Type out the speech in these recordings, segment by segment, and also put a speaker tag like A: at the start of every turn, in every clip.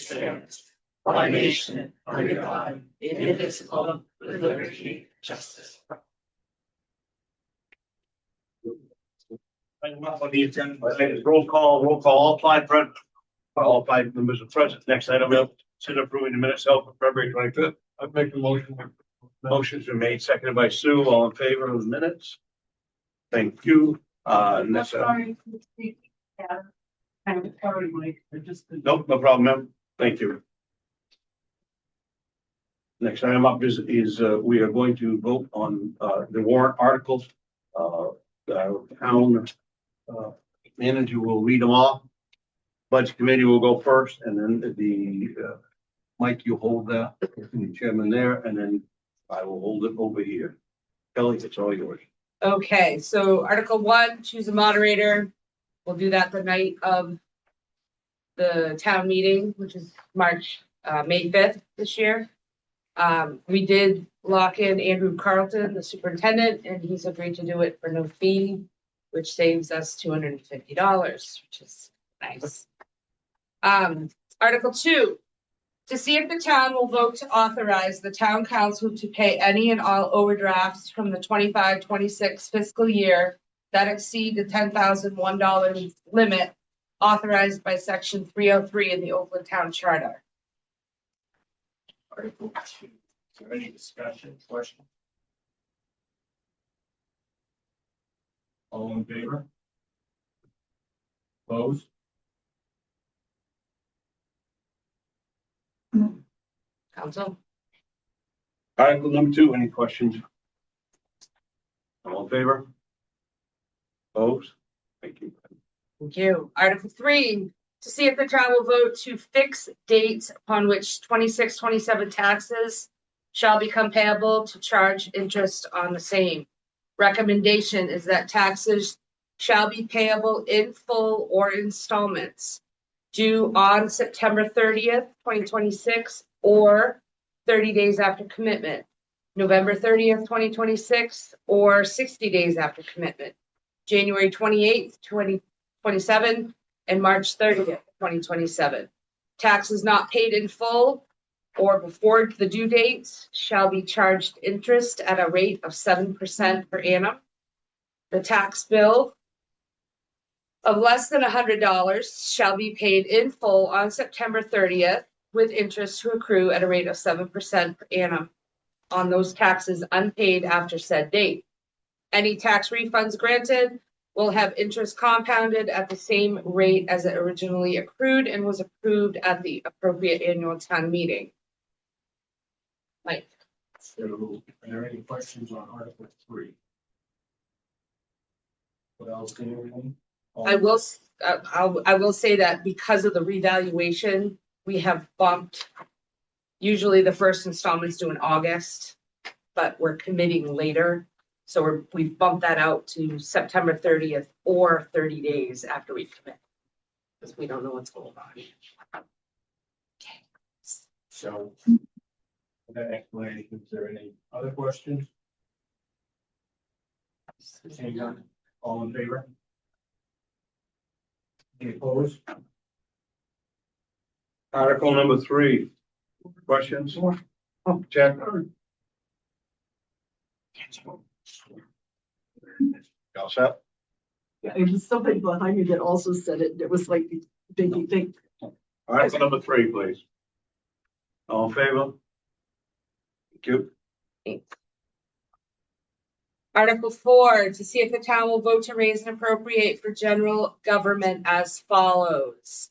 A: stands, one nation, under God, indivisible, with liberty and justice.
B: Item up on the agenda is roll call, all five members are present. Next item up, consider approving the minutes held for February 25th. I'd make a motion. Motions are made, seconded by Sue. All in favor of the minutes? Thank you. Next up. Nope, no problem, ma'am. Thank you. Next item up is we are going to vote on the warrant articles. The town manager will read them off. Budget committee will go first, and then the Mike, you hold that, the chairman there, and then I will hold it over here. Kelly, it's all yours.
C: Okay, so Article 1, choose a moderator. We'll do that the night of the town meeting, which is May 5th this year. We did lock in Andrew Carlton, the superintendent, and he's agreed to do it for no fee, which saves us $250, which is nice. Article 2, to see if the town will vote to authorize the town council to pay any and all overdrafts from the 25-26 fiscal year that exceed the $10,001 limit authorized by section 303 in the Oakland Town Charter.
A: Article 2. Is there any discussion, question? All in favor? Opposed?
C: Council?
B: Article number 2, any questions? All in favor? Opposed? Thank you.
C: Thank you. Article 3, to see if the town will vote to fix dates upon which 26-27 taxes shall become payable to charge interest on the same. Recommendation is that taxes shall be payable in full or installments due on September 30th, 2026 or 30 days after commitment, November 30th, 2026 or 60 days after commitment, January 28th, 2027 and March 30th, 2027. Taxes not paid in full or before the due dates shall be charged interest at a rate of 7% per annum. The tax bill of less than $100 shall be paid in full on September 30th with interest to accrue at a rate of 7% per annum on those taxes unpaid after said date. Any tax refunds granted will have interest compounded at the same rate as it originally accrued and was approved at the appropriate annual town meeting. Mike.
A: So, are there any questions on Article 3? What else can you?
C: I will say that because of the revaluation, we have bumped. Usually the first installment's due in August, but we're committing later. So we've bumped that out to September 30th or 30 days after we commit. Because we don't know what's going on. Okay.
A: So, with that explanation, is there any other questions? Seeing none, all in favor? Any opposed?
B: Article number 3, questions? Oh, Jack. All set?
D: Yeah, it was somebody behind me that also said it. It was like big.
B: Article number 3, please. All in favor? Thank you.
C: Thanks. Article 4, to see if the town will vote to raise and appropriate for general government as follows.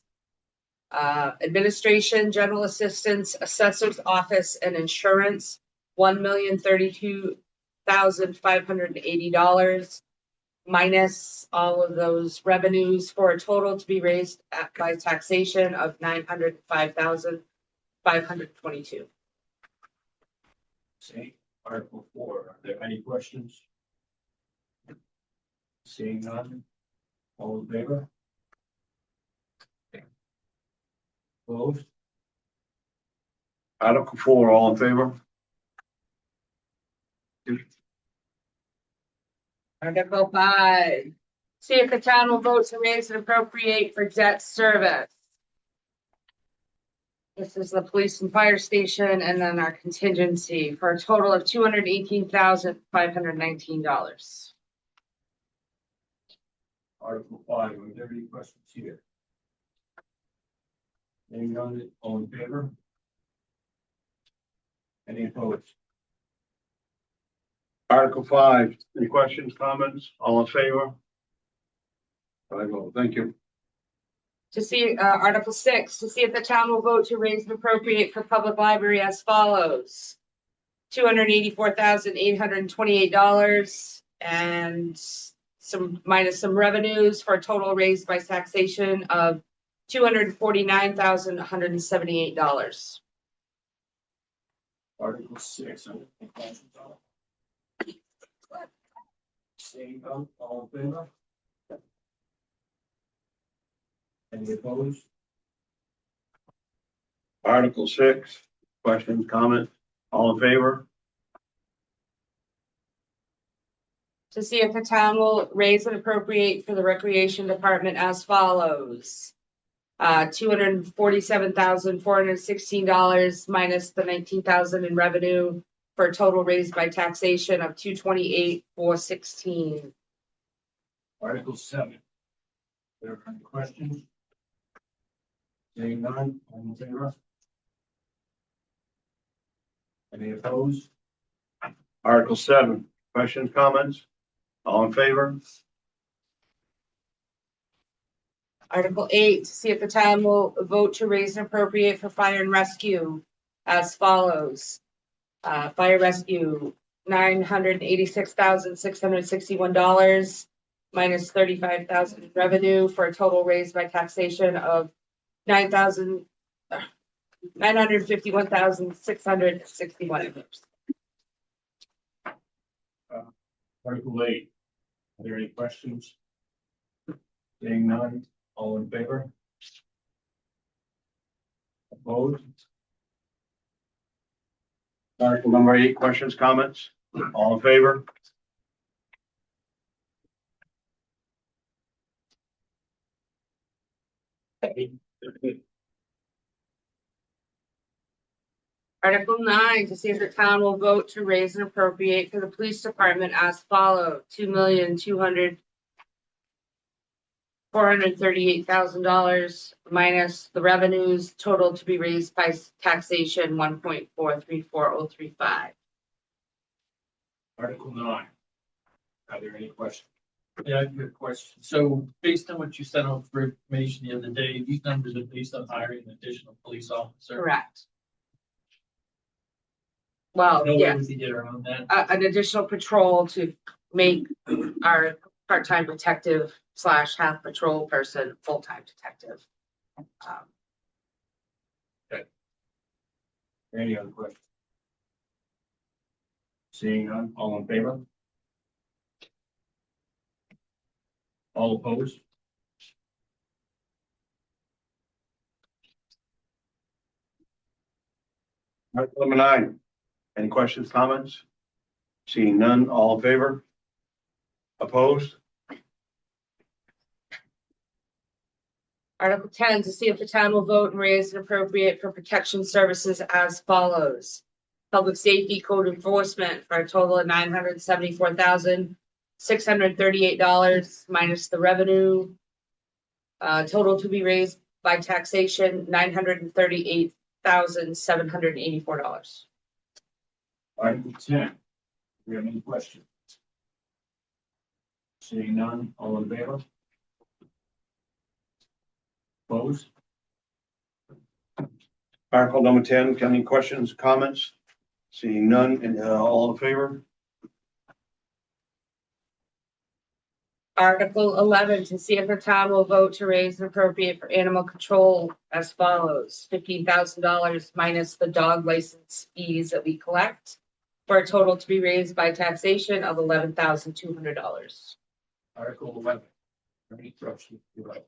C: Administration, general assistance, assessor's office, and insurance, $1,032,580 minus all of those revenues for a total to be raised by taxation of $905,522.
A: See, Article 4, are there any questions? Seeing none, all in favor? Opposed?
B: Article 4, all in favor?
C: Article 5, see if the town will vote to raise and appropriate for debt service. This is the police and fire station and then our contingency for a total of $218,519.
A: Article 5, are there any questions here? Hearing none, all in favor? Any opposed?
B: Article 5, any questions, comments? All in favor? I vote, thank you.
C: To see, Article 6, to see if the town will vote to raise and appropriate for public library as follows. $284,828 and some minus some revenues for a total raised by taxation of $249,178.
A: Article 6, are there any questions on it? Seeing none, all in favor? Any opposed?
B: Article 6, questions, comments? All in favor?
C: To see if the town will raise and appropriate for the recreation department as follows. $247,416 minus the $19,000 in revenue for a total raised by taxation of $228,416.
A: Article 7. There are any questions? Seeing none, all in favor? Any opposed?
B: Article 7, questions, comments? All in favor?
C: Article 8, to see if the town will vote to raise and appropriate for fire and rescue as follows. Fire rescue, $986,661 minus $35,000 revenue for a total raised by taxation of $951,661.
A: Article 8. Are there any questions? Seeing none, all in favor? Opposed?
B: Article number 8, questions, comments? All in favor?
C: Article 9, to see if the town will vote to raise and appropriate for the police department as follows, $2,438,000 minus the revenues total to be raised by taxation 1.434035.
A: Article 9. Are there any questions?
E: Yeah, I have a question. So based on what you sent out for information the other day, these numbers are based on hiring an additional police officer.
C: Correct. Well,
E: No
C: yeah,
E: way to get around that.
C: an additional patrol to make our part-time detective / half patrol person full-time detective.
A: Any other questions? Seeing none, all in favor? All opposed?
B: Article number 9, any questions, comments? Seeing none, all in favor? Opposed?
C: Article 10, to see if the town will vote and raise and appropriate for protection services as follows. Public safety code enforcement for a total of $974,638 minus the revenue. Total to be raised by taxation, $938,784.
A: Article 10. Do we have any questions? Seeing none, all in favor? Opposed?
B: Article number 10, any questions, comments? Seeing none, and all in favor?
C: Article 11, to see if the town will vote to raise and appropriate for animal control as follows. $15,000 minus the dog license fees that we collect for a total to be raised by taxation of $11,200.
A: Article 11. Any questions? You're right.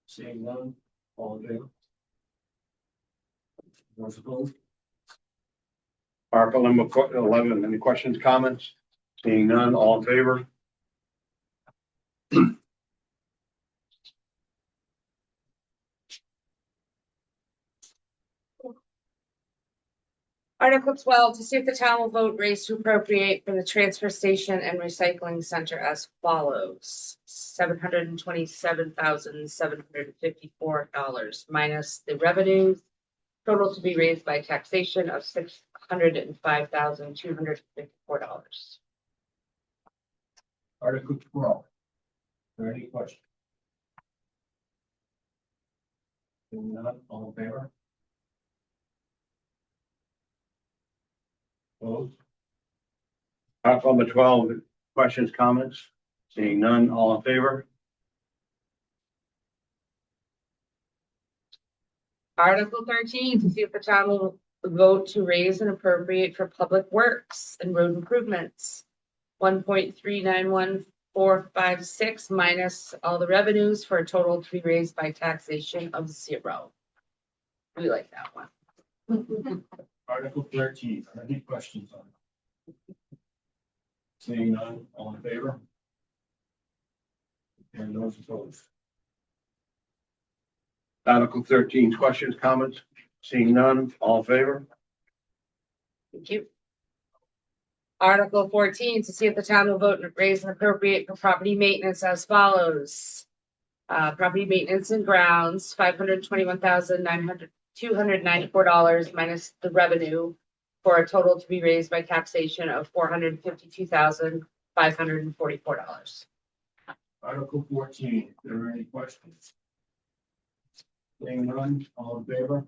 A: Seeing none, all in favor? Those opposed?
B: Article number 11, any questions, comments? Seeing none, all in favor?
C: Article 12, to see if the town will vote raise to appropriate for the transfer station and recycling center as follows. $727,754 minus the revenue total to be raised by taxation of $605,254.
A: Article 12. Are there any questions? Seeing none, all in favor? Opposed?
B: Article number 12, questions, comments? Seeing none, all in favor?
C: Article 13, to see if the town will vote to raise and appropriate for public works and road improvements. 1.391456 minus all the revenues for a total to be raised by taxation of 0. We like that one.
A: Article 13. Are there any questions on it? Seeing none, all in favor? And those opposed?
B: Article 13, questions, comments? Seeing none, all in favor?
C: Thank you. Article 14, to see if the town will vote and raise and appropriate for property maintenance as follows. Property maintenance and grounds, $521,294 minus the revenue for a total to be raised by taxation of $452,544.
A: Article 14. Are there any questions? Seeing none, all in favor?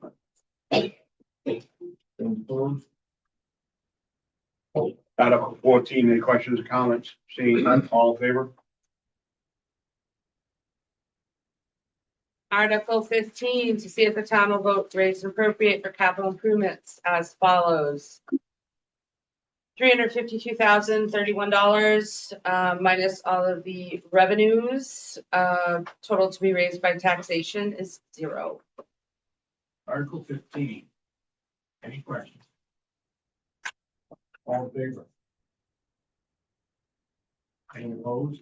A: Those opposed?
B: Article 14, any questions or comments? Seeing none, all in favor?
C: Article 15, to see if the town will vote to raise and appropriate for capital improvements as follows. $352,031 minus all of the revenues. Total to be raised by taxation is 0.
A: Article 15. Any questions? All in favor? Any opposed?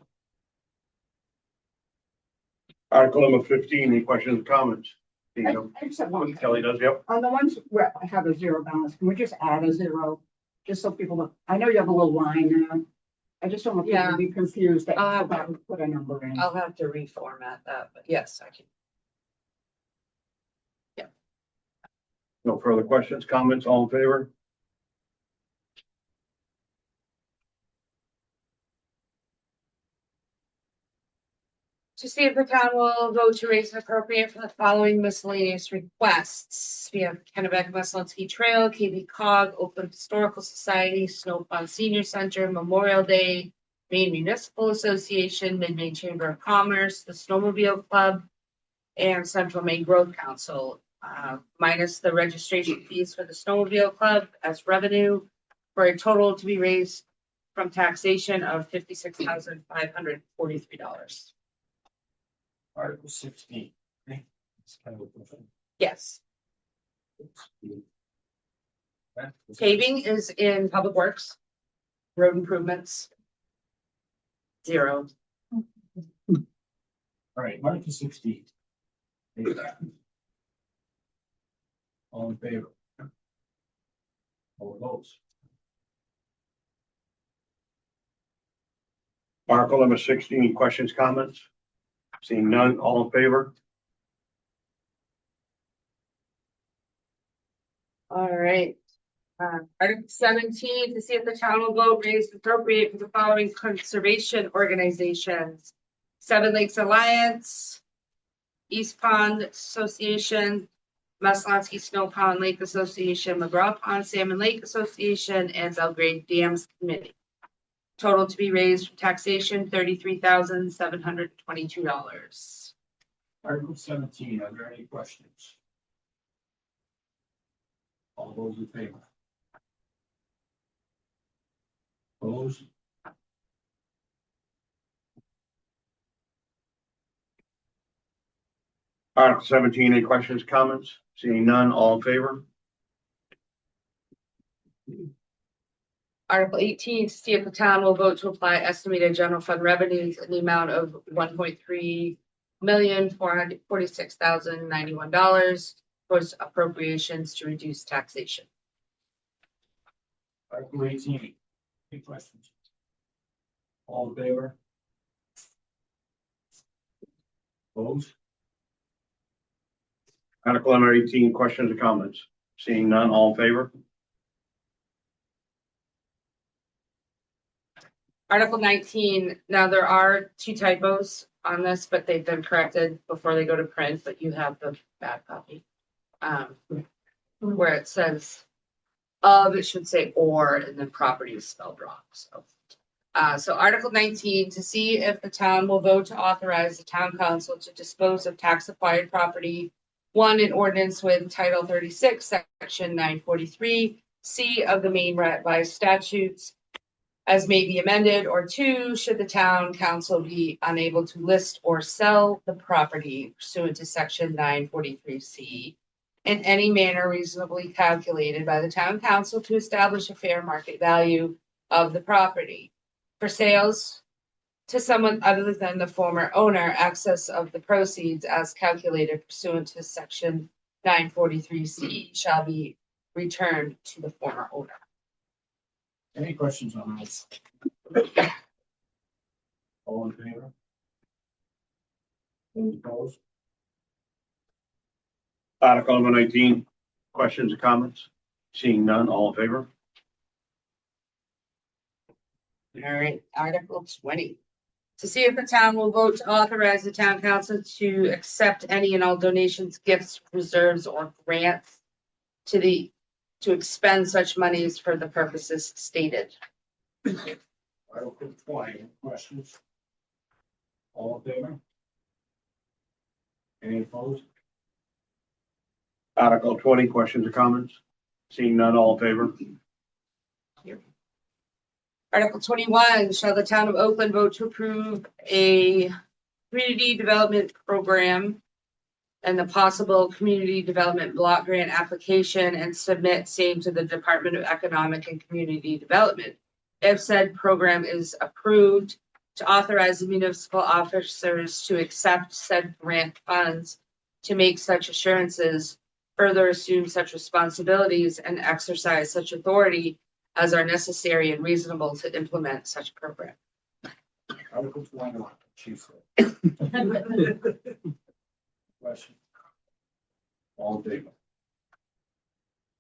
B: Article number 15, any questions or comments? Seeing
D: I
B: none,
D: I just have one.
B: Kelly does, yep.
D: On the ones where I have a 0 balance, can we just add a 0? Just so people don't, I know you have a little line now. I just don't want people
C: Yeah.
D: to be confused that
C: I'll
D: you
C: have
D: forgot to put a number in.
C: I'll have to reformat that, but yes, I can.
B: No further questions, comments, all in favor?
C: To see if the town will vote to raise and appropriate for the following miscellaneous requests. We have Kennebec Muslinsky Trail, KB Cog, Oakland Historical Society, Snow Pond Senior Center, Memorial Day, Maine Municipal Association, Mid-Maine Chamber of Commerce, the Snowmobile Club, and Central Maine Growth Council, minus the registration fees for the Snowmobile Club as revenue for a total to be raised from taxation of $56,543.
A: Article 16. Okay. It's kind of a question.
C: Yes. Paving is in Public Works. Road improvements. 0.
A: All right, Article 16. All in favor? All opposed?
B: Article number 16, questions, comments? Seeing none, all in favor?
C: All right. Article 17, to see if the town will vote raise and appropriate for the following conservation organizations. Seven Lakes Alliance, East Pond Association, Maslonsky Snow Pond Lake Association, McGraw Pond Salmon Lake Association, and Belgrade Dams Committee. Total to be raised from taxation, $33,722.
A: Article 17. Are there any questions? All those in favor? Opposed?
B: Article 17, any questions, comments? Seeing none, all in favor?
C: Article 18, to see if the town will vote to apply estimated general fund revenues in the amount of $1.3,446,091 towards appropriations to reduce taxation.
A: Article 18. Any questions? All in favor? Opposed?
B: Article number 18, questions or comments? Seeing none, all in favor?
C: Article 19, now there are two typos on this, but they've been corrected before they go to print, but you have the bad copy. Where it says it should say or, and then property is spelled wrong, so. So Article 19, to see if the town will vote to authorize the town council to dispose of tax acquired property. One, in ordinance with Title 36, Section 943, C of the Maine Revised Statutes, as may be amended, or two, should the town council be unable to list or sell the property pursuant to Section 943C in any manner reasonably calculated by the town council to establish a fair market value of the property. For sales to someone other than the former owner, access of the proceeds as calculated pursuant to Section 943C shall be returned to the former owner.
A: Any questions on this? All in favor? Any opposed?
B: Article number 19, questions or comments? Seeing none, all in favor?
C: All right, Article 20. To see if the town will vote to authorize the town council to accept any and all donations, gifts, reserves, or grants to expend such monies for the purposes stated.
A: Article 20, any questions? All in favor? Any opposed?
B: Article 20, questions or comments? Seeing none, all in favor?
C: Article 21, shall the town of Oakland vote to approve a community development program and the possible community development block grant application and submit same to the Department of Economic and Community Development. If said program is approved, to authorize the municipal officers to accept said grant funds, to make such assurances, further assume such responsibilities, and exercise such authority as are necessary and reasonable to implement such program.
A: Article 21, Chief. Question. All in favor?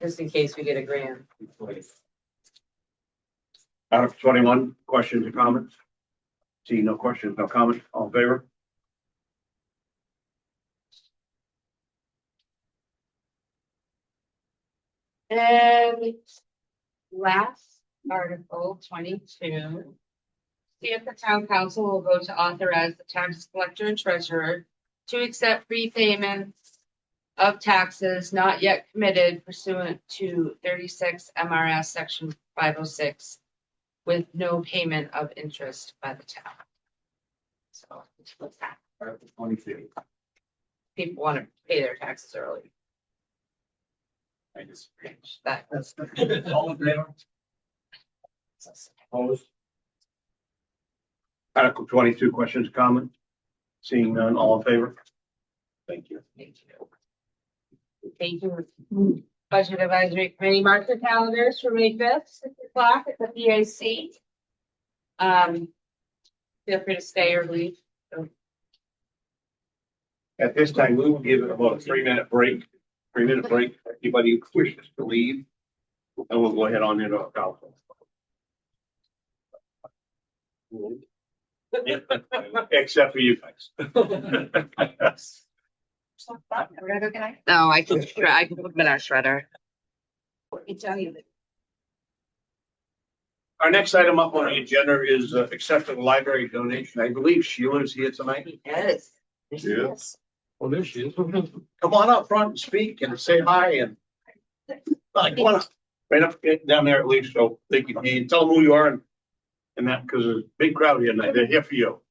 C: Just in case we get a grant.
A: Please.
B: Article 21, questions or comments? Seeing no questions, no comments, all in favor?
C: And last, Article 22. See if the town council will vote to authorize the tax collector and treasurer to accept prepayments of taxes not yet committed pursuant to 36 MRS Section 506 with no payment of interest by the town. So what's that?
A: Article 22.
C: People want to pay their taxes early.
A: I just.
C: That
A: That's all in favor? Opposed?
B: Article 22, questions or comments? Seeing none, all in favor? Thank you.
C: Thank you. Thank you. Budget Advisory Committee, mark the calendars for May 5th, 6 o'clock at the PAC. Feel free to stay or leave.
B: At this time, we will give it about a 3-minute break. 3-minute break. Anybody who wishes to leave, and we'll go ahead on into our council. Except for you guys.
D: We're gonna go, can I?
C: No, I can put them in our shredder.
B: Our next item up on the agenda is accepting library donation. I believe Sheila is here tonight.
C: Yes.
B: Yes.
A: Well, there she is.
B: Come on up front and speak and say hi and. Come on up, right up down there at least, so they can tell them who you are and that, because there's a big crowd here tonight. They're here for you.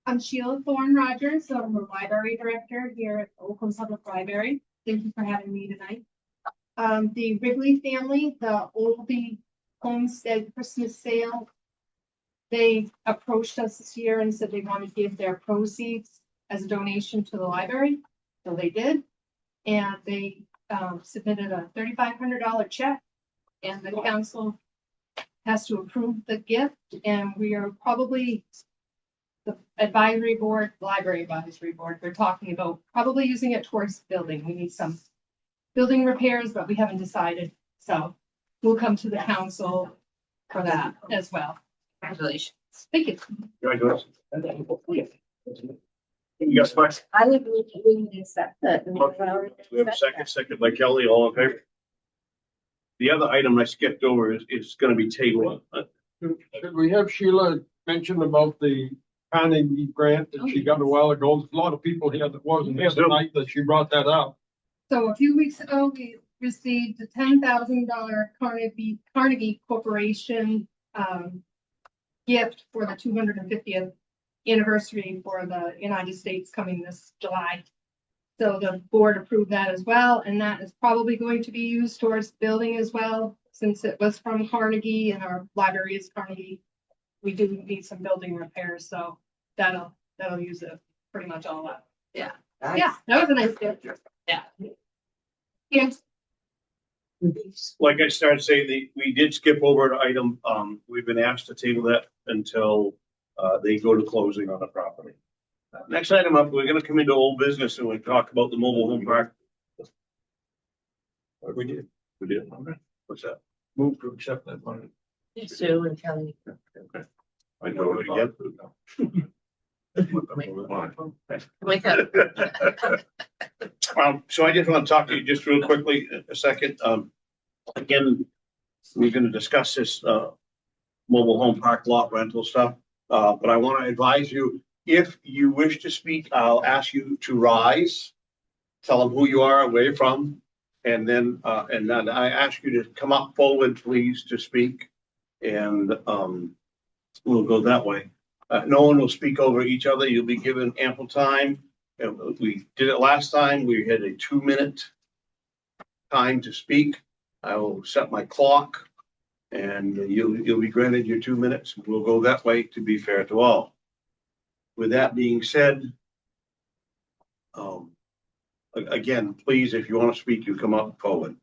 F: I'm Sheila Thorne Rogers. I'm the library director here at Oakland Public Library. Thank you for having me tonight. The Wrigley family, the Oldie Homestead Christmas sale, they approached us this year and said they wanted to give their proceeds as a donation to the library. So they did. And they submitted a $3,500 check. And the council has to approve the gift, and we are probably the advisory board, library advisory board, we're talking about probably using it towards building. We need some building repairs, but we haven't decided. So we'll come to the council for that as well.
C: Congratulations.
F: Thank you.
B: Congratulations. You got specs?
D: I would accept that.
B: We have a second by Kelly, all in favor? The other item I skipped over is gonna be tabled.
G: Should we have Sheila mention about the Carnegie grant that she got a while ago? There's a lot of people here that wasn't here tonight that she brought that up.
F: So a few weeks ago, we received a $10,000 Carnegie Corporation gift for the 250th anniversary for the United States coming this July. So the board approved that as well, and that is probably going to be used towards building as well, since it was from Carnegie and our library is Carnegie. We do need some building repairs, so that'll use it pretty much all up.
C: Yeah.
F: Yeah, that was a nice gift.
C: Yeah.
F: Yes.
B: Like I started saying, we did skip over an item. We've been asked to table that until they go to closing on the property. Next item up, we're gonna come into old business and we talk about the mobile home park. What we did? We did. Okay. What's that?
G: Move to accept that money.
C: Sue and Kelly.
B: Okay. I know it again.
C: Wake up.
B: So I just want to talk to you just real quickly, a second. Again, we're gonna discuss this mobile home park lot rental stuff. But I want to advise you, if you wish to speak, I'll ask you to rise. Tell them who you are, where you're from, and then I ask you to come up forward, please, to speak. And we'll go that way. No one will speak over each other. You'll be given ample time. We did it last time. We had a 2-minute time to speak. I will set my clock and you'll be granted your 2 minutes. We'll go that way to be fair to all. With that being said, again, please, if you want to speak, you come up forward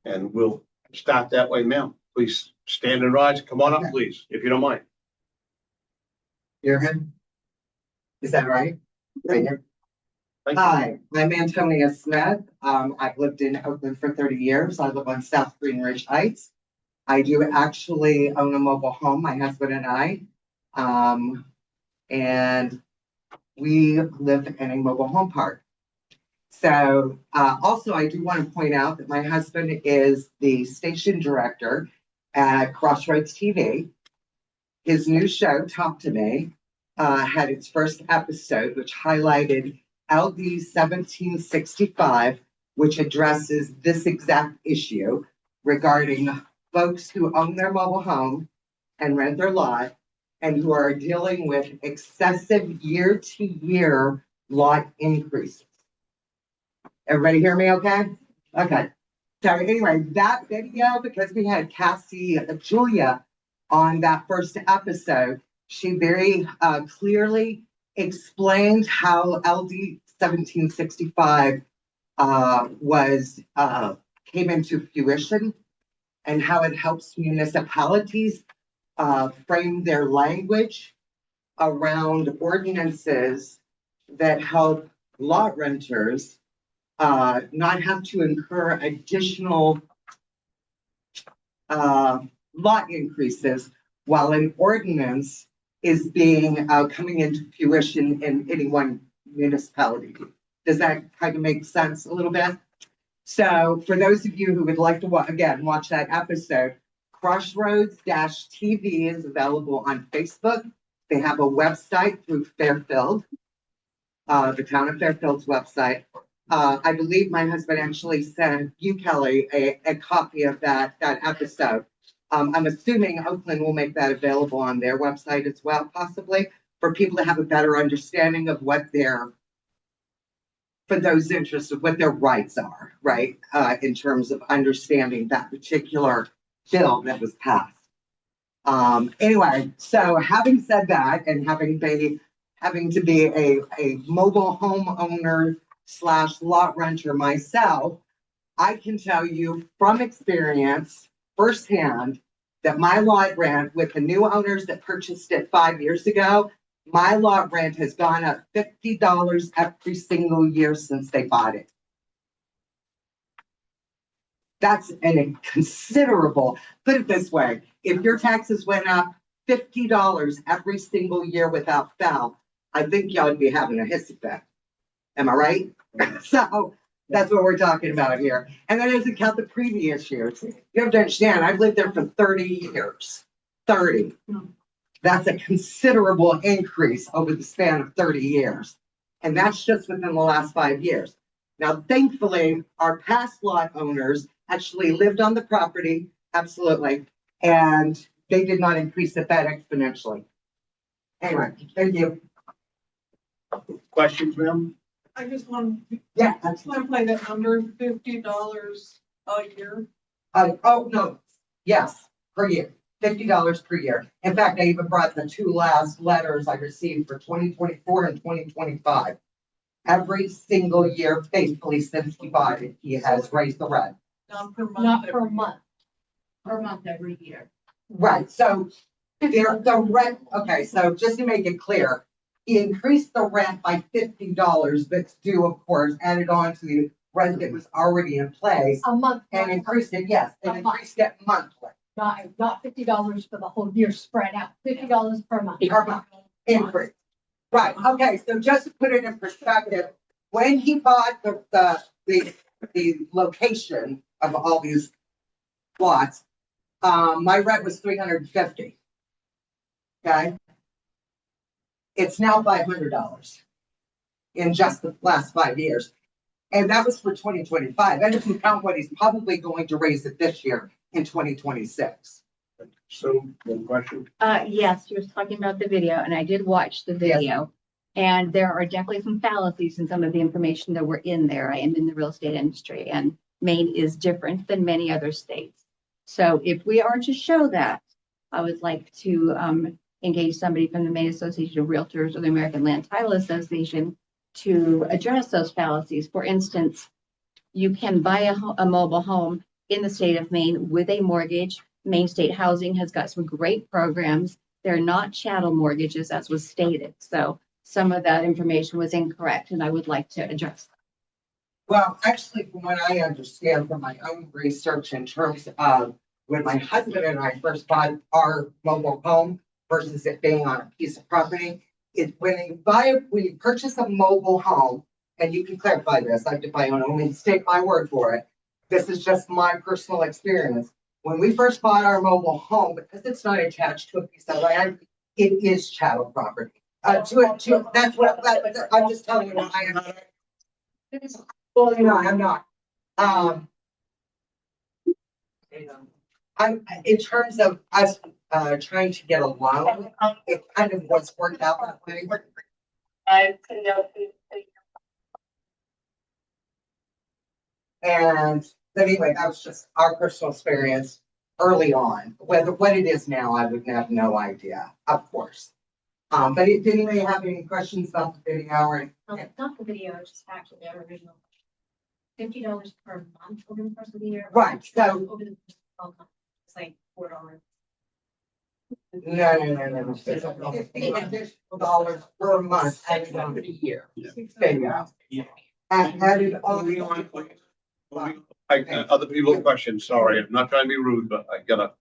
B: and we'll start that way, ma'am. Please stand and rise. Come on up, please, if you don't mind.
H: Hear him? Is that right? Right here.
B: Thank you.
H: Hi, I'm Antonia Smith. I've lived in Oakland for 30 years. I live on South Green Ridge Heights. I do actually own a mobile home, my husband and I. And we live in a mobile home park. So also I do want to point out that my husband is the station director at Crossroads TV. His new show, Talk to Me, had its first episode, which highlighted LD 1765, which addresses this exact issue regarding folks who own their mobile home and rent their lot and who are dealing with excessive year-to-year lot increases. Everybody hear me okay? Okay. So anyway, that video, because we had Cassie Julia on that first episode, she very clearly explained how LD 1765 came into fruition and how it helps municipalities frame their language around ordinances that help lot renters not have to incur additional lot increases while an ordinance is being coming into fruition in any one municipality. Does that kind of make sense a little bit? So for those of you who would like to watch that episode, Crossroads-TV is available on Facebook. They have a website through Fairfield, the town of Fairfield's website. I believe my husband actually sent you, Kelly, a copy of that episode. I'm assuming Oakland will make that available on their website as well, possibly, for people to have a better understanding of what for those interested, what their rights are, right? In terms of understanding that particular bill that was passed. Anyway, so having said that, and having to be a mobile homeowner / lot renter myself, I can tell you from experience firsthand that my lot rent with the new owners that purchased it 5 years ago, my lot rent has gone up $50 every single year since they bought it. That's an considerable, put it this way, if your taxes went up $50 every single year without fail, I think y'all would be having a hissy fit. Am I right? So that's what we're talking about here. And that doesn't count the previous years. You have to understand, I've lived there for 30 years. 30. That's a considerable increase over the span of 30 years. And that's just within the last 5 years. Now, thankfully, our past lot owners actually lived on the property, absolutely, and they did not increase it that exponentially. Anyway, thank you.
B: Questions, ma'am?
I: I just want
H: Yeah,
I: to
H: that's,
I: clarify that number, $50 a year.
H: oh, no, yes, per year, $50 per year. In fact, I even brought the two last letters I received for 2024 and 2025. Every single year, faithfully since he bought it, he has raised the rent.
I: Not per month.
F: Not per
I: every
F: month. Per month every year.
H: Right, so the rent, okay, so just to make it clear, he increased the rent by $50 that's due, of course, added on to the rent that was already in place
F: A month.
H: and increased it, yes, and increased it monthly.
F: Not $50 for the whole year spread out, $50 per month.
H: Per month increase. Right, okay, so just to put it in perspective, when he bought the location of all these lots, my rent was $350. Okay? It's now $500 in just the last 5 years. And that was for 2025. That doesn't count what he's probably going to raise it this year in 2026.
B: So, one question?
J: Yes, you was talking about the video and I did watch the video. And there are definitely some fallacies in some of the information that were in there. I am in the real estate industry and Maine is different than many other states. So if we are to show that, I would like to engage somebody from the Maine Association of Realtors or the American Land Title Association to address those fallacies. For instance, you can buy a mobile home in the state of Maine with a mortgage. Maine State Housing has got some great programs. They're not chattel mortgages, as was stated. So some of that information was incorrect, and I would like to address that.
H: Well, actually, from what I understand from my own research in terms of when my husband and I first bought our mobile home versus it being on a piece of property, it when you purchase a mobile home, and you can clarify this, I don't only take my word for it. This is just my personal experience. When we first bought our mobile home, because it's not attached to a piece of land, it is chattel property. That's what I'm just telling you what I am. Well, no, I'm not. I'm in terms of us trying to get a loan, it kind of was worked out that way. And anyway, that was just our personal experience early on. Whether what it is now, I would have no idea, of course. But did anybody have any questions about the video? Or
F: Not the video, just actually the original. $50 per month over the course of the year.
H: right, so
F: Over the course of 12 months, it's like $4.
H: no. $50 per month added on
E: a year.
H: video. Added on.
B: Other people have questions, sorry, I'm not trying to be rude, but I gotta.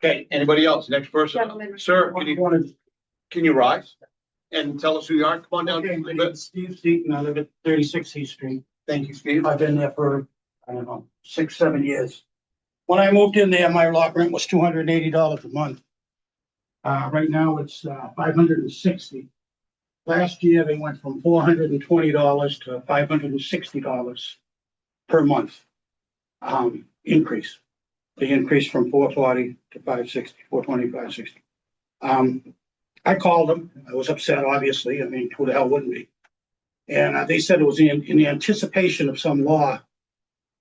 B: Okay, anybody else? Next person?
J: Gentleman.
B: Sir, can you rise and tell us who you are? Come on down.
K: Okay,
B: a
K: my
B: little
K: name
B: bit.
K: is Steve Seaton. I live at 36 East Street.
B: Thank you, Steve.
K: I've been there for, I don't know, 6, 7 years. When I moved in there, my lot rent was $280 a month. Right now it's $560. Last year, they went from $420 to $560 per month. Increase. They increased from 440 to 560, 420, 560. I called them. I was upset, obviously. I mean, who the hell wouldn't be? And they said it was in the anticipation of some law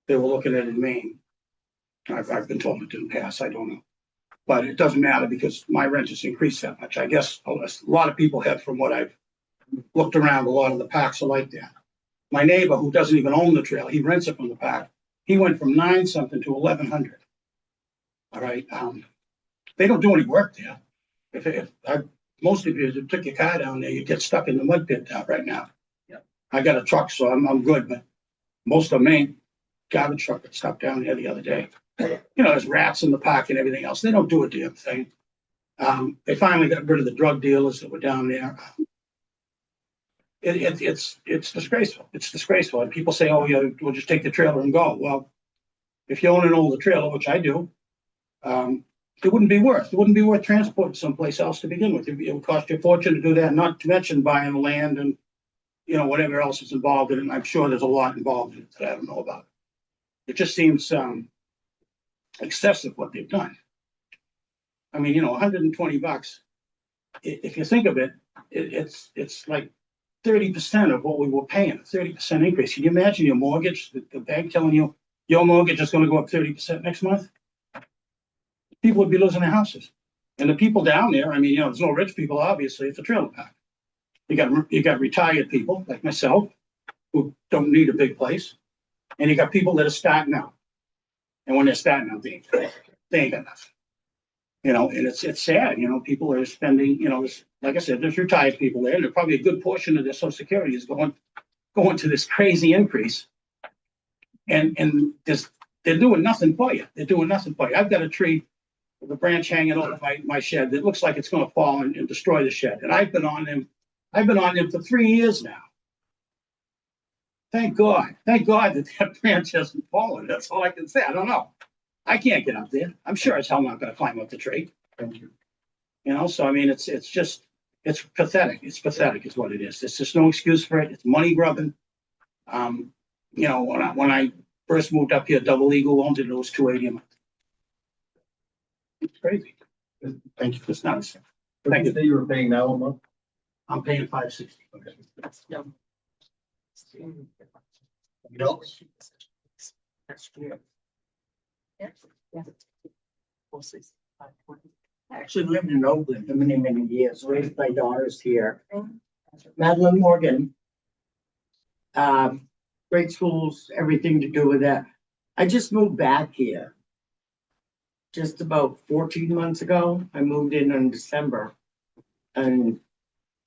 K: they were looking at in Maine. I've been told it didn't pass. I don't know. But it doesn't matter because my rent has increased that much. I guess a lot of people have, from what I've looked around, a lot of the parks are like that. My neighbor, who doesn't even own the trail, he rents it from the park. He went from 9 something to 1,100. All right. they don't do any work there. Most of you that took your car down there, you get stuck in the mud pit down right now.
E: Yeah.
K: I got a truck, so I'm good, but most of Maine garbage truck got stuck down there the other day. You know, there's rats in the park and everything else. They don't do a damn thing. They finally got rid of the drug dealers that were down there. It's disgraceful. It's disgraceful. And people say, oh, yeah, we'll just take the trailer and go. Well, if you own an older trailer, which I do, it wouldn't be worth transporting someplace else to begin with. It would cost you a fortune to do that, not to mention buying land and, you know, whatever else is involved in it. And I'm sure there's a lot involved in it that I don't know about. It just seems excessive what they've done. I mean, you know, $120. If you think of it, it's like 30% of what we were paying, 30% increase. Can you imagine your mortgage, the bank telling you your mortgage is going to go up 30% next month? People would be losing their houses. And the people down there, I mean, you know, there's no rich people, obviously, it's a trailer park. You got retired people like myself who don't need a big place. And you got people that are starting out. And when they're starting out, they ain't got nothing. You know, and it's sad, you know, people are spending, you know, like I said, there's retired people there, and probably a good portion of their social security is going to this crazy increase. And they're doing nothing for you. They're doing nothing for you. I've got a tree with a branch hanging over my shed that looks like it's going to fall and destroy the shed. And I've been on them for 3 years now. Thank God that branch hasn't fallen. That's all I can say. I don't know. I can't get up there. I'm sure as hell not going to climb up the tree.
A: Thank you.
K: You know, so I mean, it's pathetic. It's pathetic is what it is. There's just no excuse for it. It's money grubbing. You know, when I first moved up here, Double Eagle owned it. It was $280 a month. It's crazy. Thank you. It's nuts.
A: What did you say you were paying now a month?
K: I'm paying $560.
A: Okay.
K: You know,
L: I actually lived in Oakland for many, many years, raised my daughters here. Madeline Morgan. Great schools, everything to do with that. I just moved back here. Just about 14 months ago. I moved in December in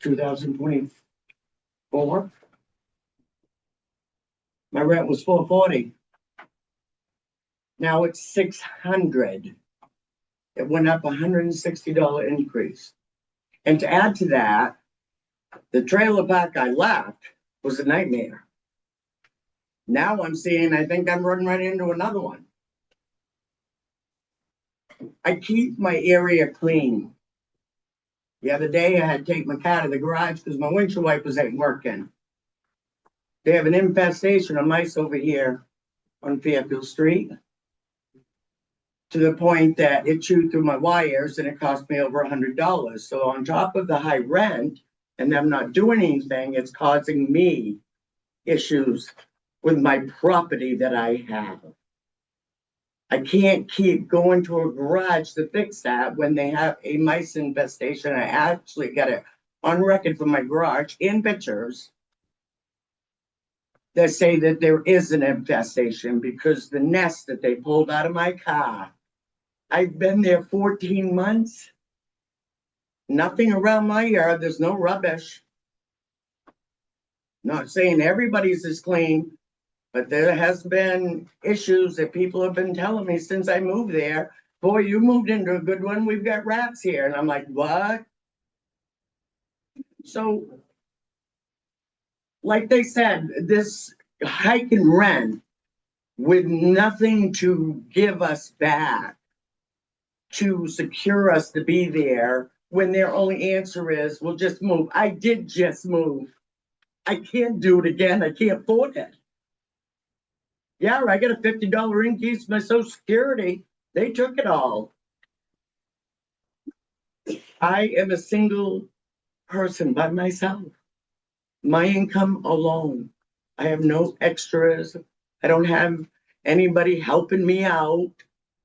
L: 2024. My rent was $440. Now it's $600. It went up $160 increase. And to add to that, the trailer park I left was a nightmare. Now I'm seeing, I think I'm running right into another one. I keep my area clean. The other day I had to take my car to the garage because my windshield wipers ain't working. They have an infestation of mice over here on Fairfield Street, to the point that it chewed through my wires and it cost me over $100. So on top of the high rent and them not doing anything, it's causing me issues with my property that I have. I can't keep going to a garage to fix that when they have a mice infestation. I actually got it on record from my garage in pictures that say that there is an infestation because the nest that they pulled out of my car, I've been there 14 months. Nothing around my yard. There's no rubbish. Not saying everybody's is clean, but there has been issues that people have been telling me since I moved there. Boy, you moved into a good one. We've got rats here. And I'm like, what? So, like they said, this hike and rent with nothing to give us back to secure us to be there when their only answer is, we'll just move. I did just move. I can't do it again. I can't afford it. Yeah, I got a $50 increase in my Social Security. They took it all. I am a single person by myself. My income alone. I have no extras. I don't have anybody helping me out.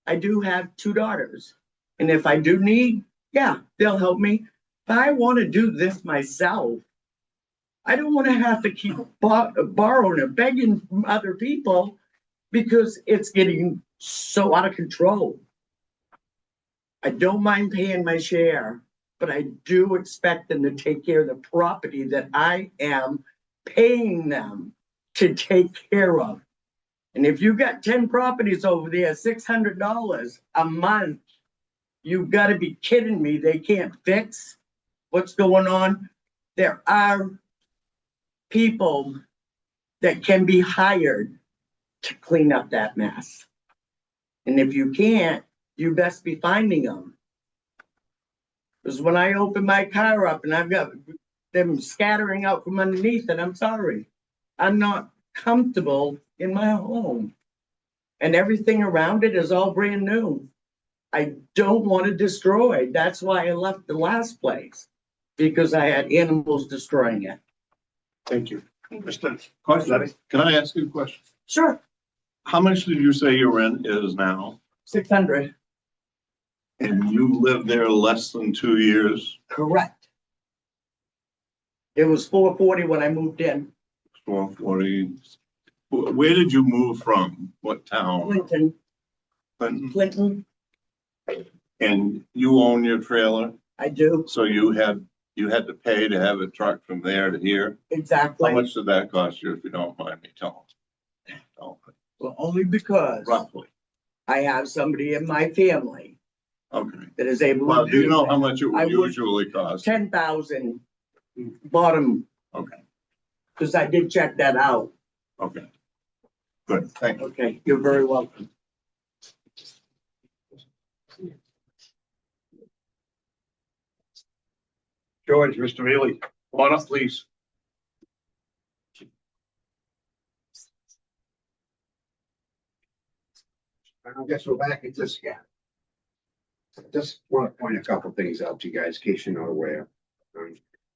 L: I do have 2 daughters. And if I do need, yeah, they'll help me. But I want to do this myself. I don't want to have to keep borrowing or begging from other people because it's getting so out of control. I don't mind paying my share, but I do expect them to take care of the property that I am paying them to take care of. And if you got 10 properties over there, $600 a month, you've got to be kidding me. They can't fix what's going on. There are people that can be hired to clean up that mess. And if you can't, you best be finding them. Because when I open my car up and I've got them scattering out from underneath it, I'm sorry. I'm not comfortable in my home. And everything around it is all brand new. I don't want to destroy. That's why I left the last place, because I had animals destroying it.
B: Thank you. Mr. Cosletti,
G: Can I ask you a question?
L: Sure,
G: How much did you say your rent is now?
L: 600,
G: And you lived there less than 2 years?
L: correct. It was 440 when I moved in.
G: 440. Where did you move from? What town?
L: Clinton,
G: Clinton?
L: Clinton,
G: And you own your trailer?
L: I do,
G: So you had to pay to have it trucked from there to here? How
L: exactly.
G: much did that cost you, if you don't mind me telling? Oh,
L: Well, only because
G: roughly.
L: I have somebody in my family
G: Okay.
L: that is able
G: Well,
L: to
G: do you
L: do
G: know
L: that.
G: how much it
L: I
G: would
L: would-
G: usually cost?
L: 10,000 bottom,
G: Okay,
L: because I did check that out.
G: okay. Good, thank you.
L: Okay, you're very welcome.
B: George, Mr. Ely, come on up, please.
M: I guess we're back at this again. Just want to point a couple things out to you guys, in case you're not aware.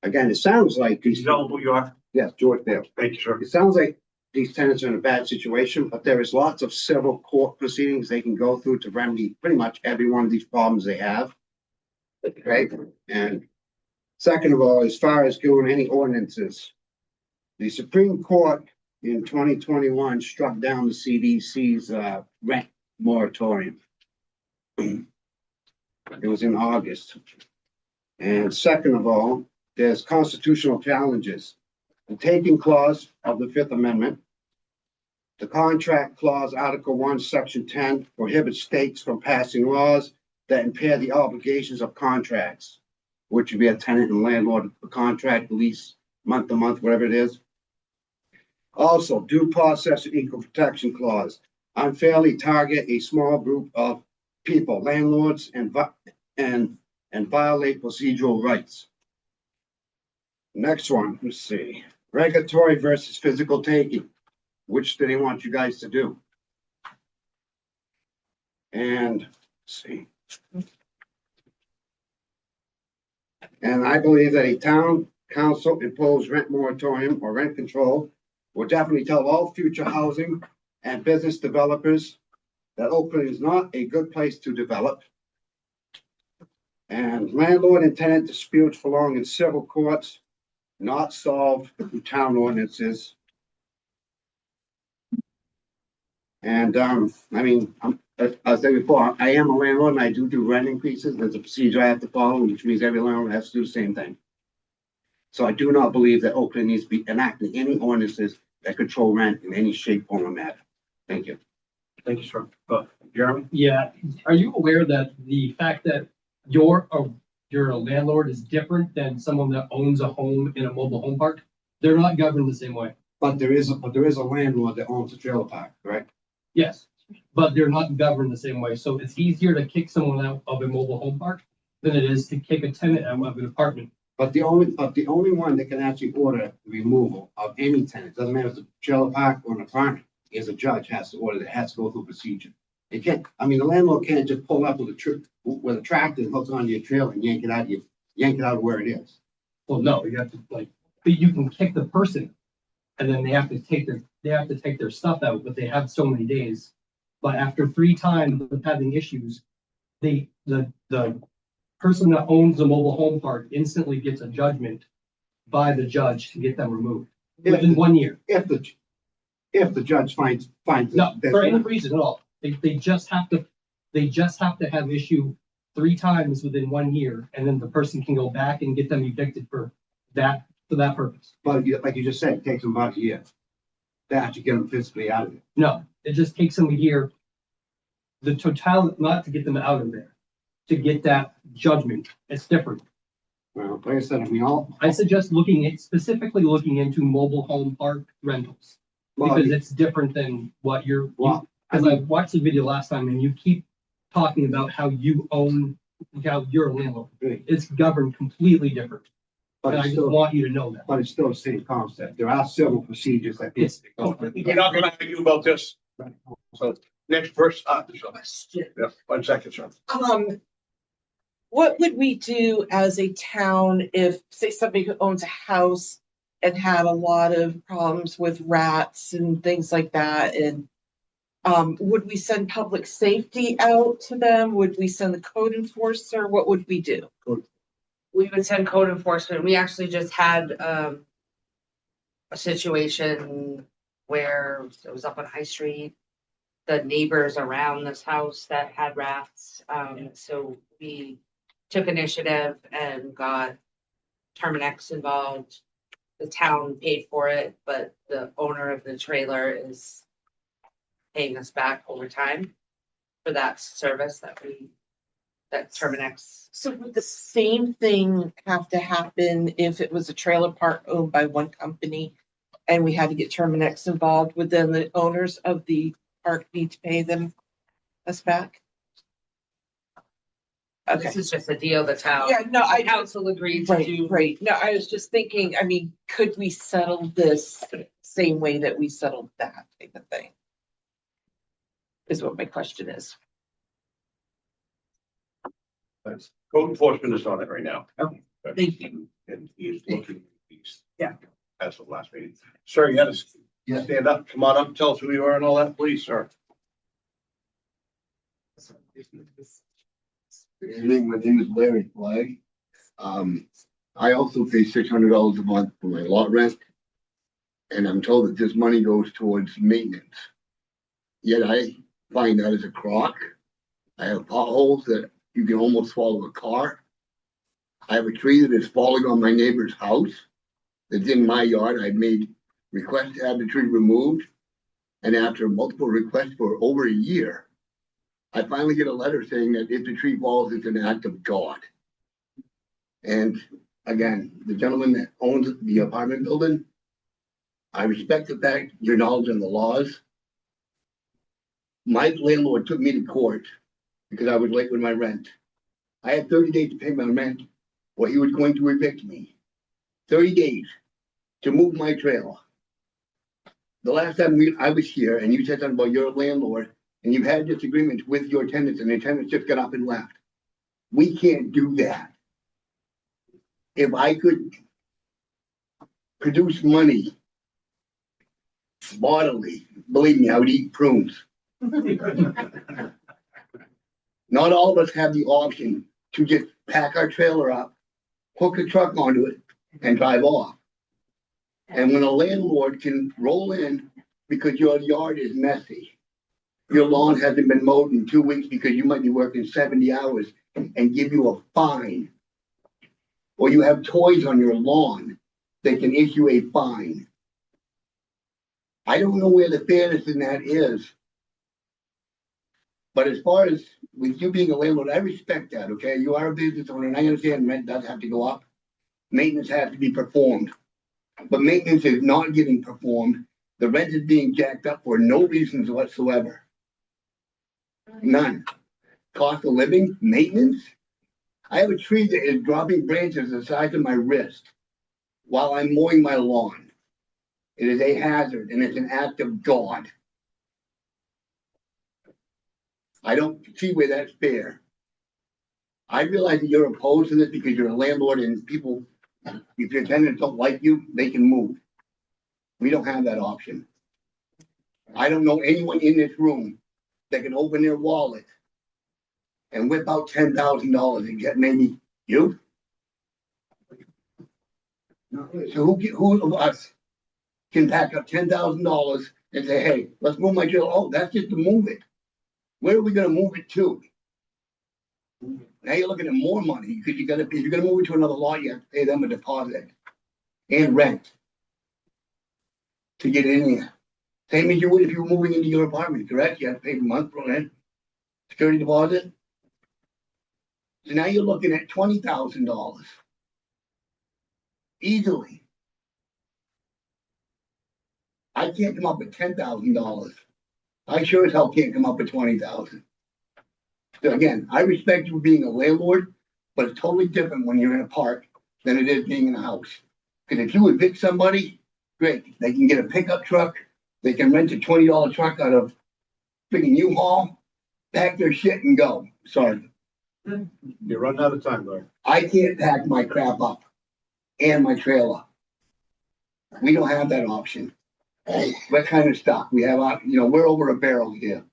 M: Again, it sounds like
B: Can
M: these,
B: you tell who you are?
M: yes, George Dale.
B: Thank you, sir.
M: It sounds like these tenants are in a bad situation, but there is lots of civil court proceedings they can go through to remedy pretty much every one of these problems they have. Okay, and second of all, as far as doing any ordinances, the Supreme Court in 2021 struck down the CDC's rent moratorium. It was in August. And second of all, there's constitutional challenges. The taking clause of the Fifth Amendment, the contract clause, Article 1, Section 10, prohibits states from passing laws that impair the obligations of contracts, which would be a tenant and landlord contract, lease, month to month, whatever it is. Also, due process and equal protection clause, unfairly target a small group of people, landlords, and violate procedural rights. Next one, let's see, regulatory versus physical taking. Which do they want you guys to do? And let's see. And I believe that a town council imposed rent moratorium or rent control will definitely tell all future housing and business developers that Oakland is not a good place to develop. And landlord and tenant disputes belong in civil courts, not solved through town ordinances. And, I mean, as I said before, I am a landlord and I do rent increases. There's a procedure I have to follow, which means every landlord has to do the same thing. So I do not believe that Oakland needs to be enacting any ordinances that control rent in any shape, form, or matter. Thank you.
B: Thank you, sir. Jeremy?
E: Yeah, are you aware that the fact that you're a landlord is different than someone that owns a home in a mobile home park? They're not governed the same way.
M: But there is a landlord that owns a trailer park, correct?
E: Yes, but they're not governed the same way. So it's easier to kick someone out of a mobile home park than it is to kick a tenant out of an apartment.
M: But the only one that can actually order the removal of any tenant, doesn't matter if it's a trailer park or an apartment, is a judge has to order, that has to go through procedure. It can't, I mean, the landlord can't just pull up with a tractor and hook onto your trailer and yank it out of where it is.
E: Well, no, you have to but you can kick the person and then they have to take their stuff out, but they have so many days. But after 3 times of having issues, the person that owns the mobile home park instantly gets a judgment by the judge to get them removed within 1 year.
M: If the judge finds.
E: No, for any reason at all. They just have to have issue 3 times within 1 year, and then the person can go back and get them evicted for that purpose.
M: But like you just said, it takes them about a year. That to get them physically out of it.
E: No, it just takes them a year. The total, not to get them out of there, to get that judgment. It's different.
M: Well, like I said,
E: I suggest specifically looking into mobile home park rentals.
M: well,
E: Because it's different than what you're,
M: well,
E: because I watched the video last time and you keep talking about how you own, how you're a landlord.
M: Right.
E: It's governed completely different.
M: but
E: And I
M: it's
E: just
M: still,
E: want you to know that.
M: but it's still the same concept. There are several procedures that
E: It's
M: this. Oh,
B: We're not gonna argue about this. So next verse, yeah, 1 second, sir.
N: What would we do as a town if, say, somebody who owns a house and had a lot of problems with rats and things like that? And would we send public safety out to them? Would we send the code enforcer? What would we do?
C: We would send code enforcement. We actually just had a situation where it was up on High Street. The neighbors around this house that had rats. So we took initiative and got Terminex involved. The town paid for it, but the owner of the trailer is paying us back over time for that service that Terminex.
N: So would the same thing have to happen if it was a trailer park owned by one company and we had to get Terminex involved? Would then the owners of the park need to pay us back? Okay.
C: This is just a deal the town.
N: Yeah, no,
C: The council agreed to do.
N: Right. No, I was just thinking, I mean, could we settle this same way that we settled that type of thing? Is what my question is.
B: That's code enforcement is on it right now.
N: Okay, thank you.
B: And he's looking,
N: Yeah.
B: As of last meeting. Sir, you gotta stand up, come on up, tell us who you are and all that, please, sir.
M: Good evening, my name is Larry Flagg. I also pay $600 a month for my lot rent. And I'm told that this money goes towards maintenance. Yet I find that as a crock. I have potholes that you can almost swallow a car. I have a tree that is falling on my neighbor's house. That's in my yard. I've made requests to have the tree removed. And after multiple requests for over a year, I finally get a letter saying that if the tree falls, it's an act of God. And again, the gentleman that owns the apartment building, I respect the fact your knowledge on the laws. My landlord took me to court because I was late with my rent. I had 30 days to pay my rent, or he was going to evict me. 30 days to move my trailer. The last time I was here and you said something about your landlord and you've had disagreements with your tenants and the tenants just got up and left. We can't do that. If I could produce money bodily, believe me, I would eat prunes. Not all of us have the option to just pack our trailer up, hook a truck onto it, and drive off. And when a landlord can roll in because your yard is messy, your lawn hasn't been mowed in 2 weeks because you might be working 70 hours and give you a fine, or you have toys on your lawn, they can issue a fine. I don't know where the fairness in that is. But as far as with you being a landlord, I respect that, okay? You are a business owner, and I understand rent does have to go up. Maintenance has to be performed. But maintenance is not getting performed. The rent is being jacked up for no reasons whatsoever. None. Cost of living, maintenance. I have a tree that is dropping branches the size of my wrist while I'm mowing my lawn. It is a hazard and it's an act of God. I don't see where that's fair. I realize that you're opposed to this because you're a landlord and people, if your tenants don't like you, they can move. We don't have that option. I don't know anyone in this room that can open their wallet and whip out $10,000 and get maybe you. So who of us can pack up $10,000 and say, hey, let's move my trailer. Oh, that's just to move it. Where are we gonna move it to?
O: Now you're looking at more money, because if you're gonna move into another lot, you have to pay them a deposit and rent to get in here. Same as you would if you were moving into your apartment, correct? You have to pay a month for rent, security deposit. So now you're looking at $20,000 easily. I can't come up with $10,000. I sure as hell can't come up with 20,000. So again, I respect you being a landlord, but it's totally different when you're in a park than it is being in a house. Because if you evict somebody, great, they can get a pickup truck, they can rent a $20 truck out of freaking U-Haul, pack their shit and go. Sorry.
B: You're running out of time, Larry.
O: I can't pack my crap up and my trailer. We don't have that option. We're kind of stuck. We have, we're over a barrel here.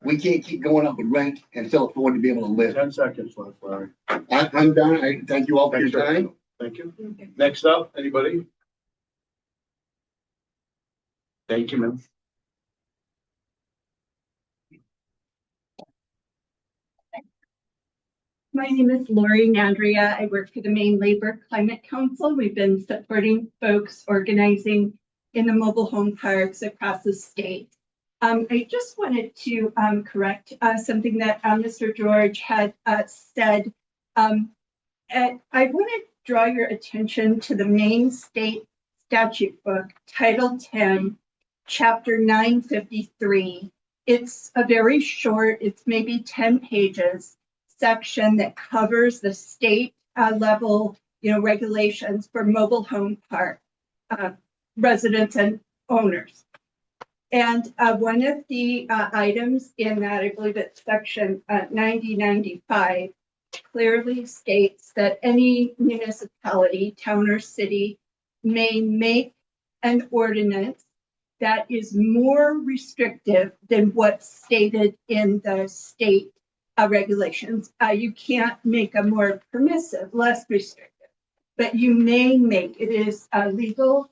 O: We can't keep going up with rent and still afford to be able to live.
B: 10 seconds left, Larry.
O: I'm done. I thank you all for your time.
B: Thank you. Next up, anybody? Thank you, ma'am.
P: My name is Lori Nandria. I work for the Maine Labor Climate Council. We've been supporting folks organizing in the mobile home parks across the state. I just wanted to correct something that Mr. George had said. I want to draw your attention to the Maine State Statute Book, Title 10, Chapter 953. It's a very short, it's maybe 10 pages, section that covers the state level, regulations for mobile home park residents and owners. And one of the items in that, I believe it's section 9095, clearly states that any municipality, town or city may make an ordinance that is more restrictive than what's stated in the state regulations. You can't make a more permissive, less restrictive, but you may make, it is legal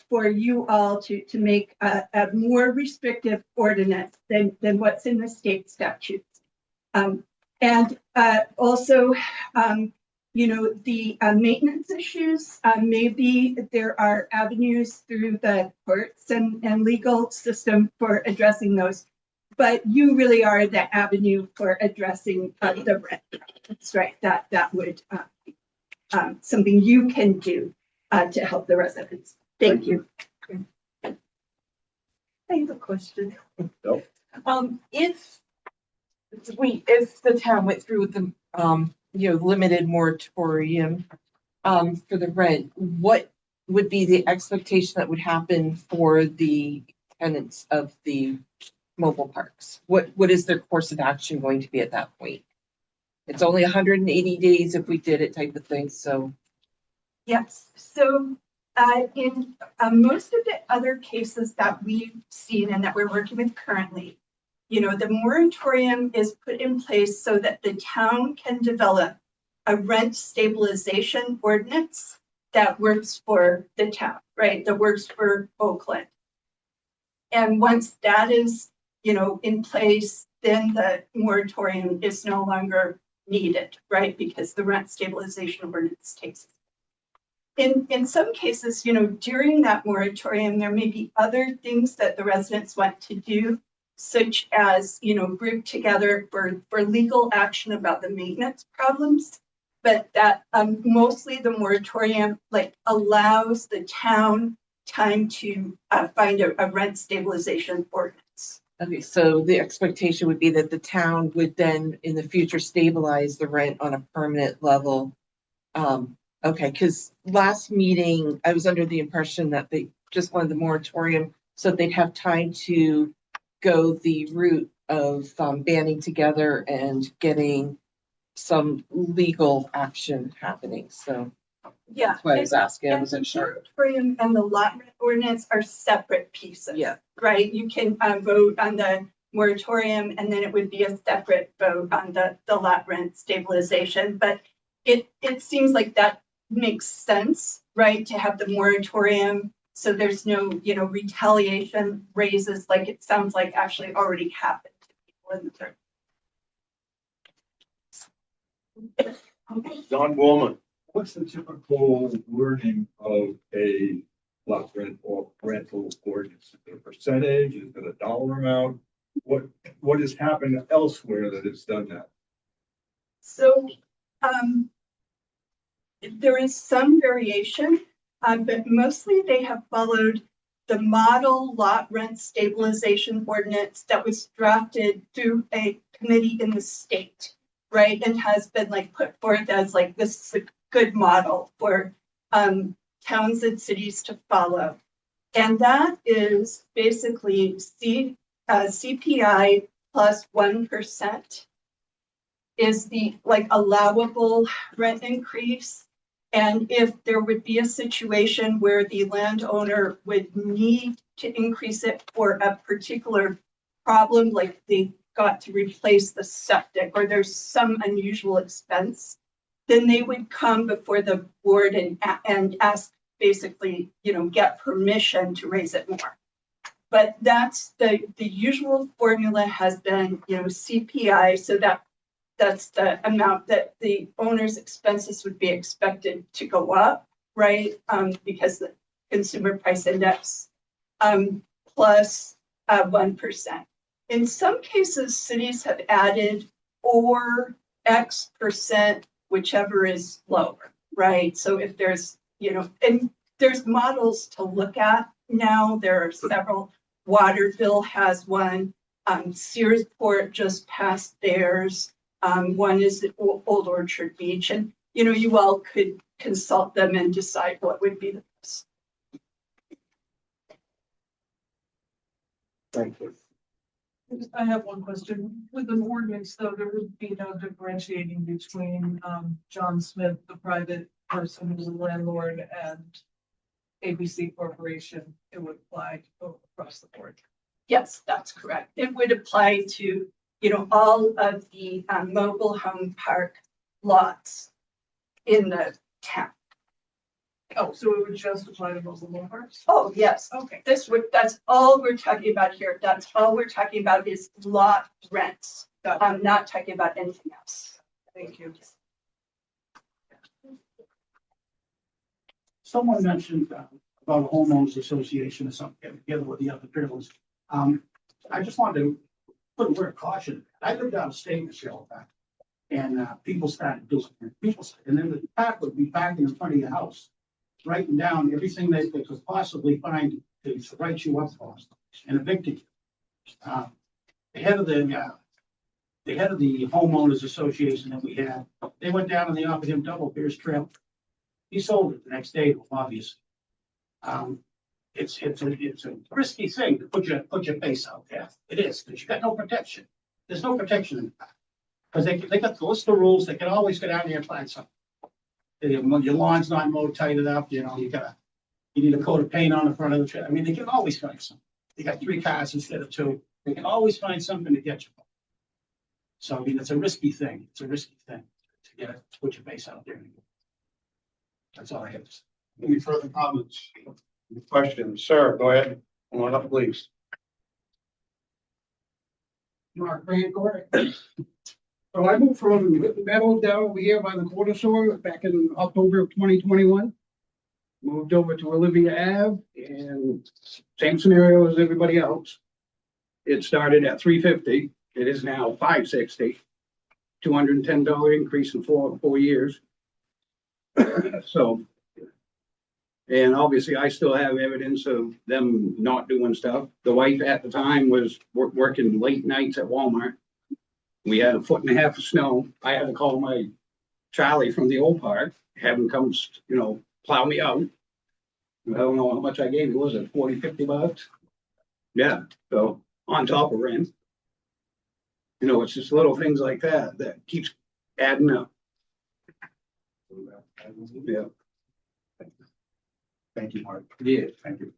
P: for you all to make a more restrictive ordinance than what's in the state statutes. And also, the maintenance issues, maybe there are avenues through the courts and legal system for addressing those. But you really are the avenue for addressing the rent. That's right. That would something you can do to help the residents. Thank you.
N: I have a question.
B: No.
N: If the town went through with the limited moratorium for the rent, what would be the expectation that would happen for the tenants of the mobile parks? What is their course of action going to be at that point? It's only 180 days if we did it, type of thing. So
P: yes. So in most of the other cases that we've seen and that we're working with currently, the moratorium is put in place so that the town can develop a rent stabilization ordinance that works for the town, right? That works for Oakland. And once that is, in place, then the moratorium is no longer needed, right? Because the rent stabilization ordinance takes it. In some cases, during that moratorium, there may be other things that the residents want to do, such as, group together for legal action about the maintenance problems. But that mostly the moratorium allows the town time to find a rent stabilization ordinance.
N: okay, so the expectation would be that the town would then in the future stabilize the rent on a permanent level. Okay, because last meeting I was under the impression that they just wanted the moratorium so that they'd have time to go the route of banding together and getting some legal action happening. So
P: yeah,
N: that's why I was asking. I wasn't sure.
P: The moratorium and the lot rent ordinance are separate pieces.
N: Yeah.
P: Right. You can vote on the moratorium and then it would be a separate vote on the lot rent stabilization. But it seems like that makes sense, right? To have the moratorium so there's no, retaliation raises like it sounds like actually already happened to people in the third.
B: Don Woolman.
G: What's the typical wording of a lot rent or rental ordinance? Is it a percentage? Is it a dollar amount? What has happened elsewhere that has done that?
P: So, there is some variation, but mostly they have followed the model lot rent stabilization ordinance that was drafted through a committee in the state, right? And has been like put forth as like, this is a good model for towns and cities to follow. And that is basically CPI plus 1% is the like allowable rent increase. And if there would be a situation where the landowner would need to increase it for a particular problem, like they got to replace the septic or there's some unusual expense, then they would come before the board and ask, basically, get permission to raise it more. But that's the usual formula has been, CPI, so that's the amount that the owner's expenses would be expected to go up, right? Because the consumer price index plus 1%. In some cases, cities have added or X%, whichever is lower, right? So if there's, and there's models to look at now. There are several. Waterville has one. Searsport just passed theirs. One is at Old Orchard Beach, and you all could consult them and decide what would be the best.
B: Thank you.
I: I have one question. With an ordinance, though, there would be no differentiating between John Smith, the private person who's a landlord, and ABC Corporation. It would apply across the board.
P: Yes, that's correct. It would apply to, all of the mobile home park lots in the town.
I: Oh, so it would just apply to mobile home parks?
P: Oh, yes.
I: Okay.
P: That's all we're talking about here. That's all we're talking about is lot rents. I'm not talking about anything else.
I: Thank you.
K: Someone mentioned about a homeowners association or something, getting together with the other buildings. I just wanted to put a word of caution. I lived out of state this year all the time. And people started doing it. And then the park would be parking in front of your house, writing down everything they could possibly find to write you up for and evicting you. The head of the homeowners association that we had, they went down and they offered him double Bears Trail. He sold it the next day, obviously. It's a risky thing to put your face out there. It is, because you got no protection. There's no protection in the park. Because they got the list of rules, they can always go down there and find something. Your lawn's not mowed tight enough, you need a coat of paint on the front of the trailer. I mean, they can always find something. They got 3 cars instead of 2. They can always find something to get you. So, I mean, it's a risky thing. It's a risky thing to put your face out there. That's all I have to say.
M: Any further comments?
B: Questions? Sir, go ahead. Come on up, please.
K: Mark Brancourt. So I moved from Meadow down over here by the quarter store back in October of 2021. Moved over to Olivia Ave and same scenario as everybody else. It started at $350. It is now $560. $210 increase in four years. So, and obviously I still have evidence of them not doing stuff. The wife at the time was working late nights at Walmart. We had 1.5 feet of snow. I had to call my Charlie from the old park, have him come, plow me out. I don't know how much I gave you. Was it 40, $50? Yeah. So on top of rent, it's just little things like that that keeps adding up. Yeah.
A: Thank you, Mark.
K: Yeah. Thank you.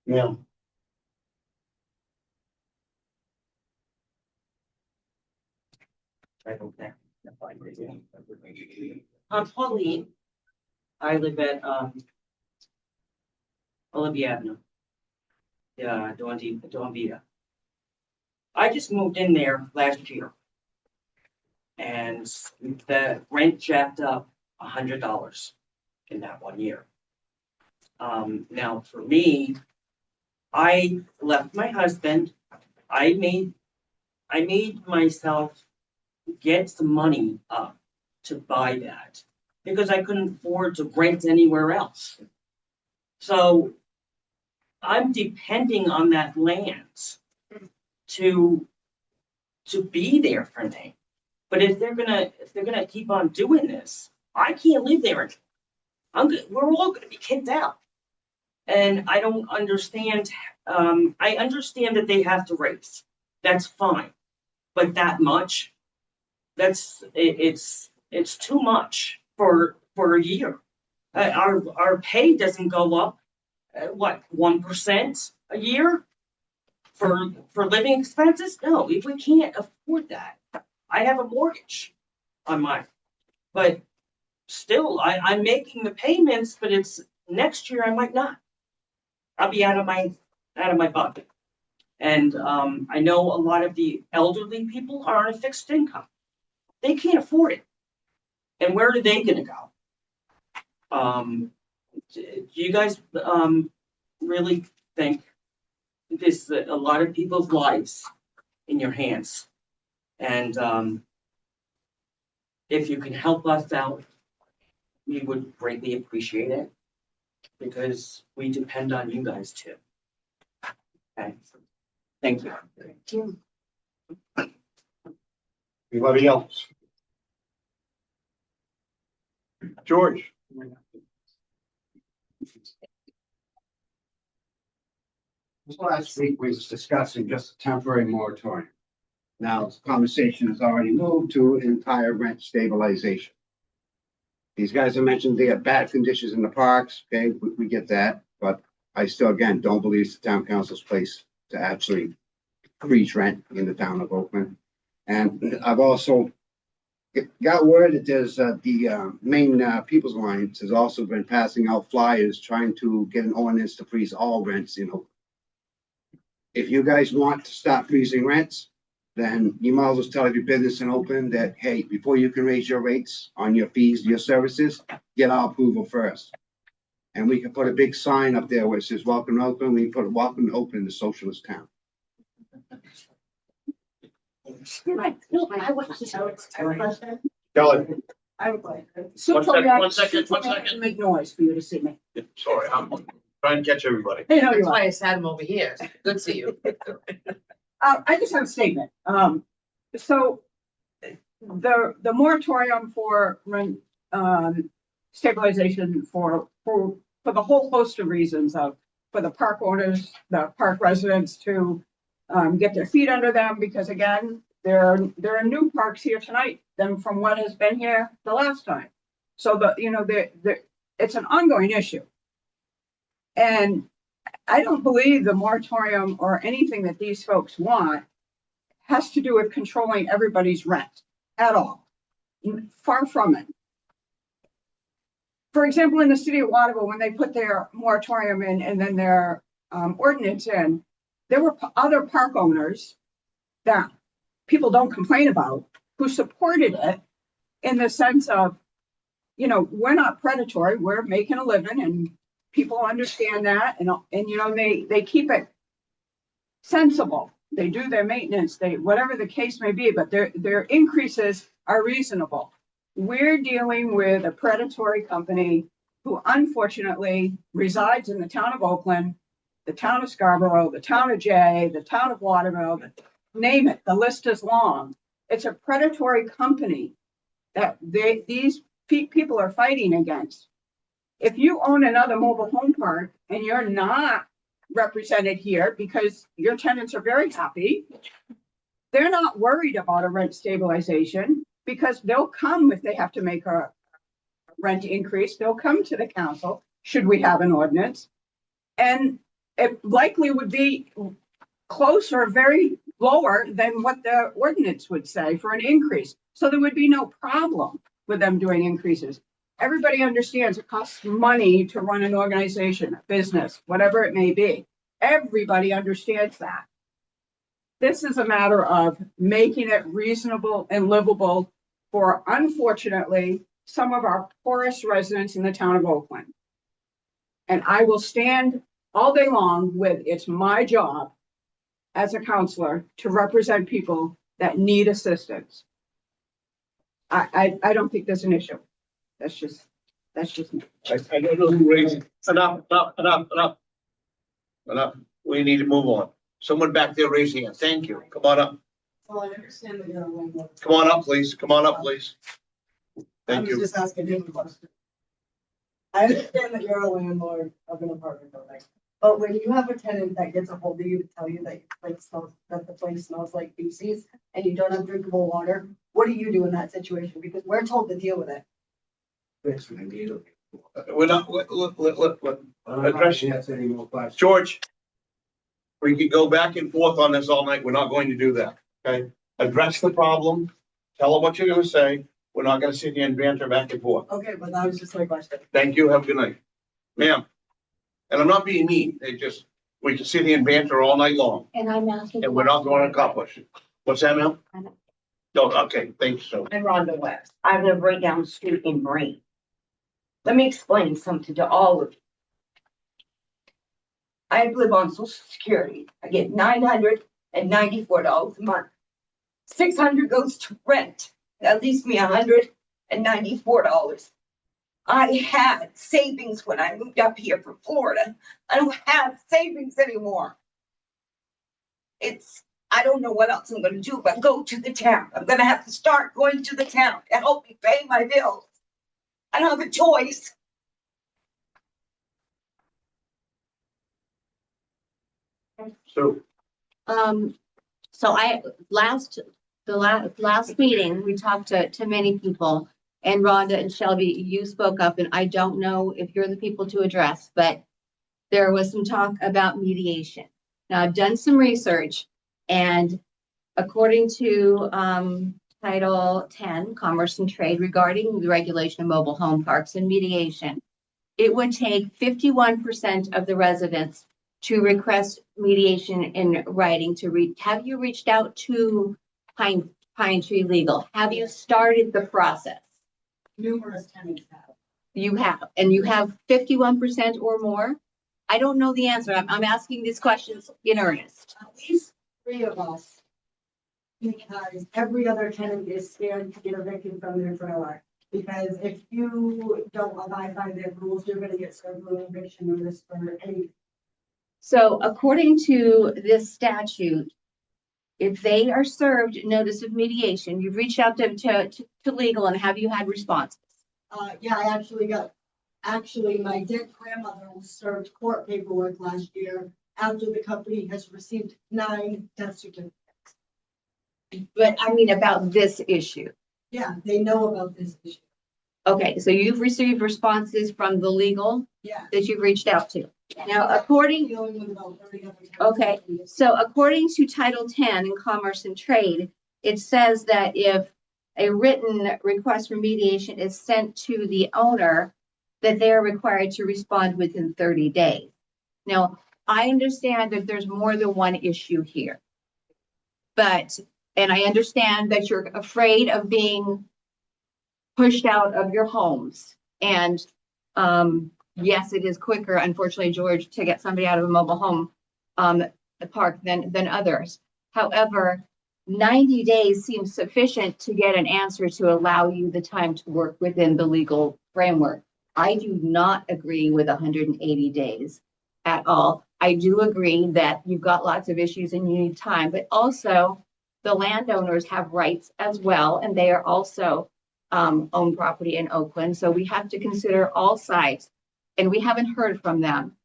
B: Yeah.
Q: I'm Pauline. I live at Olympia Avenue. Yeah, Don Vita. I just moved in there last year. And the rent jacked up $100 in that 1 year. Now for me, I left my husband. I made myself get some money up to buy that because I couldn't afford to rent anywhere else. So I'm depending on that land to be there for me. But if they're gonna keep on doing this, I can't live there. We're all gonna be kicked out. And I don't understand. I understand that they have to raise. That's fine. But that much, it's too much for a year. Our pay doesn't go up, what, 1% a year for living expenses? No, if we can't afford that. I have a mortgage on mine, but still, I'm making the payments, but it's next year I might not. I'll be out of my bucket. And I know a lot of the elderly people are on a fixed income. They can't afford it. And where are they going to go? Do you guys really think this a lot of people's lives in your hands? And if you can help us out, we would greatly appreciate it because we depend on you guys too. Okay. Thank you.
M: Anybody else?
B: George?
M: Last week, we was discussing just a temporary moratorium. Now, the conversation has already moved to entire rent stabilization. These guys have mentioned they have bad conditions in the parks, okay, we get that, but I still, again, don't believe it's the town council's place to actually increase rent in the town of Oakland. And I've also got word that there's the Maine People's Alliance has also been passing out flyers trying to get an ordinance to freeze all rents in Oakland. If you guys want to stop freezing rents, then you might as well tell every business in Oakland that, hey, before you can raise your rates on your fees, your services, get our approval first. And we can put a big sign up there where it says, welcome to Oakland. We put welcome to Oakland, the socialist town.
B: Kelly?
D: I would like. So
B: One
D: told me
B: second,
D: I-
B: one second,
D: Sue
B: one
D: told me I had to
B: second.
D: Make noise for you to see me.
B: Sorry, I'm trying to catch everybody.
D: I know you
C: That's
D: are.
C: why I sat him over here. Good to see you.
D: I just have a statement. So the moratorium for rent, stabilization for the whole host of reasons for the park owners, the park residents to get their feet under them, because again, there are new parks here tonight than from what has been here the last time. So it's an ongoing issue. And I don't believe the moratorium or anything that these folks want has to do with controlling everybody's rent at all. Far from it. For example, in the city of Waterville, when they put their moratorium in and then their ordinance in, there were other park owners that people don't complain about who supported it in the sense of, we're not predatory, we're making a living and people understand that, and they keep it sensible. They do their maintenance, whatever the case may be, but their increases are reasonable. We're dealing with a predatory company who unfortunately resides in the town of Oakland, the town of Scarborough, the town of Jay, the town of Waterville, name it, the list is long. It's a predatory company that these people are fighting against. If you own another mobile home park and you're not represented here because your tenants are very happy, they're not worried about a rent stabilization because they'll come if they have to make a rent increase. They'll come to the council should we have an ordinance. And it likely would be close or very lower than what the ordinance would say for an increase. So there would be no problem with them doing increases. Everybody understands it costs money to run an organization, a business, whatever it may be. Everybody understands that. This is a matter of making it reasonable and livable for, unfortunately, some of our poorest residents in the town of Oakland. And I will stand all day long with, it's my job as a counselor to represent people that need assistance. I don't think there's an issue. That's just me.
B: I don't know who raised it. Enough. Enough. We need to move on. Someone back there raised their hand. Thank you. Come on up.
N: Well, I understand that you're a landlord.
B: Come on up, please. Come on up, please.
N: I
B: Thank
N: was
B: you.
N: just asking him a question. I understand that you're a landlord of an apartment building, but when you have a tenant that gets a hold of you to tell you that the place smells like feces and you don't have drinkable water, what do you do in that situation? Because we're told to deal with it.
B: We're not, look. Address you.
A: That's any more questions.
B: George, we could go back and forth on this all night. We're not going to do that, okay? Address the problem. Tell them what you're gonna say. We're not gonna sit here and banter back and forth.
N: Okay, but that was just my question.
B: Thank you. Have a good night. Ma'am. And I'm not being mean. We can sit here and banter all night long
J: And I'm asking.
B: and we're not going to accomplish it. What's that, ma'am? No, okay, thanks, so.
R: I'm Rhonda West. I live right down the street in Marine. Let me explain something to all of you. I live on Social Security. I get $994 a month. $600 goes to rent. That leaves me $194. I had savings when I moved up here from Florida. I don't have savings anymore. I don't know what else I'm gonna do but go to the town. I'm gonna have to start going to the town to help me pay my bills. I don't have a choice.
B: So,
J: So the last meeting, we talked to many people, and Rhonda and Shelby, you spoke up, and I don't know if you're the people to address, but there was some talk about mediation. Now, I've done some research, and according to Title 10, Commerce and Trade, regarding the regulation of mobile home parks and mediation, it would take 51% of the residents to request mediation in writing have you reached out to Pine Tree Legal? Have you started the process?
N: Numerous tenants have.
J: You have, and you have 51% or more? I don't know the answer. I'm asking these questions in earnest.
N: At least 3 of us. Because every other tenant is scared to get evicted from their trailer. Because if you don't abide by their rules, you're gonna get served with an eviction notice for any.
J: So according to this statute, if they are served notice of mediation, you've reached out to legal, and have you had responses?
N: Yeah, actually, my dead grandmother was served court paperwork last year after the company has received 9 death certificates.
J: But I mean about this issue.
N: Yeah, they know about this issue.
J: Okay, so you've received responses from the legal
N: Yeah.
J: that you've reached out to. Now, according to Title 10 in Commerce and Trade, it says that if a written request for mediation is sent to the owner, that they are required to respond within 30 days. Now, I understand that there's more than one issue here. And I understand that you're afraid of being pushed out of your homes. And yes, it is quicker, unfortunately, George, to get somebody out of a mobile home park than others. However, 90 days seems sufficient to get an answer to allow you the time to work within the legal framework. I do not agree with 180 days at all. I do agree that you've got lots of issues and you need time, but also the landowners have rights as well, and they are also own property in Oakland. So we have to consider all sides, and we haven't heard from them.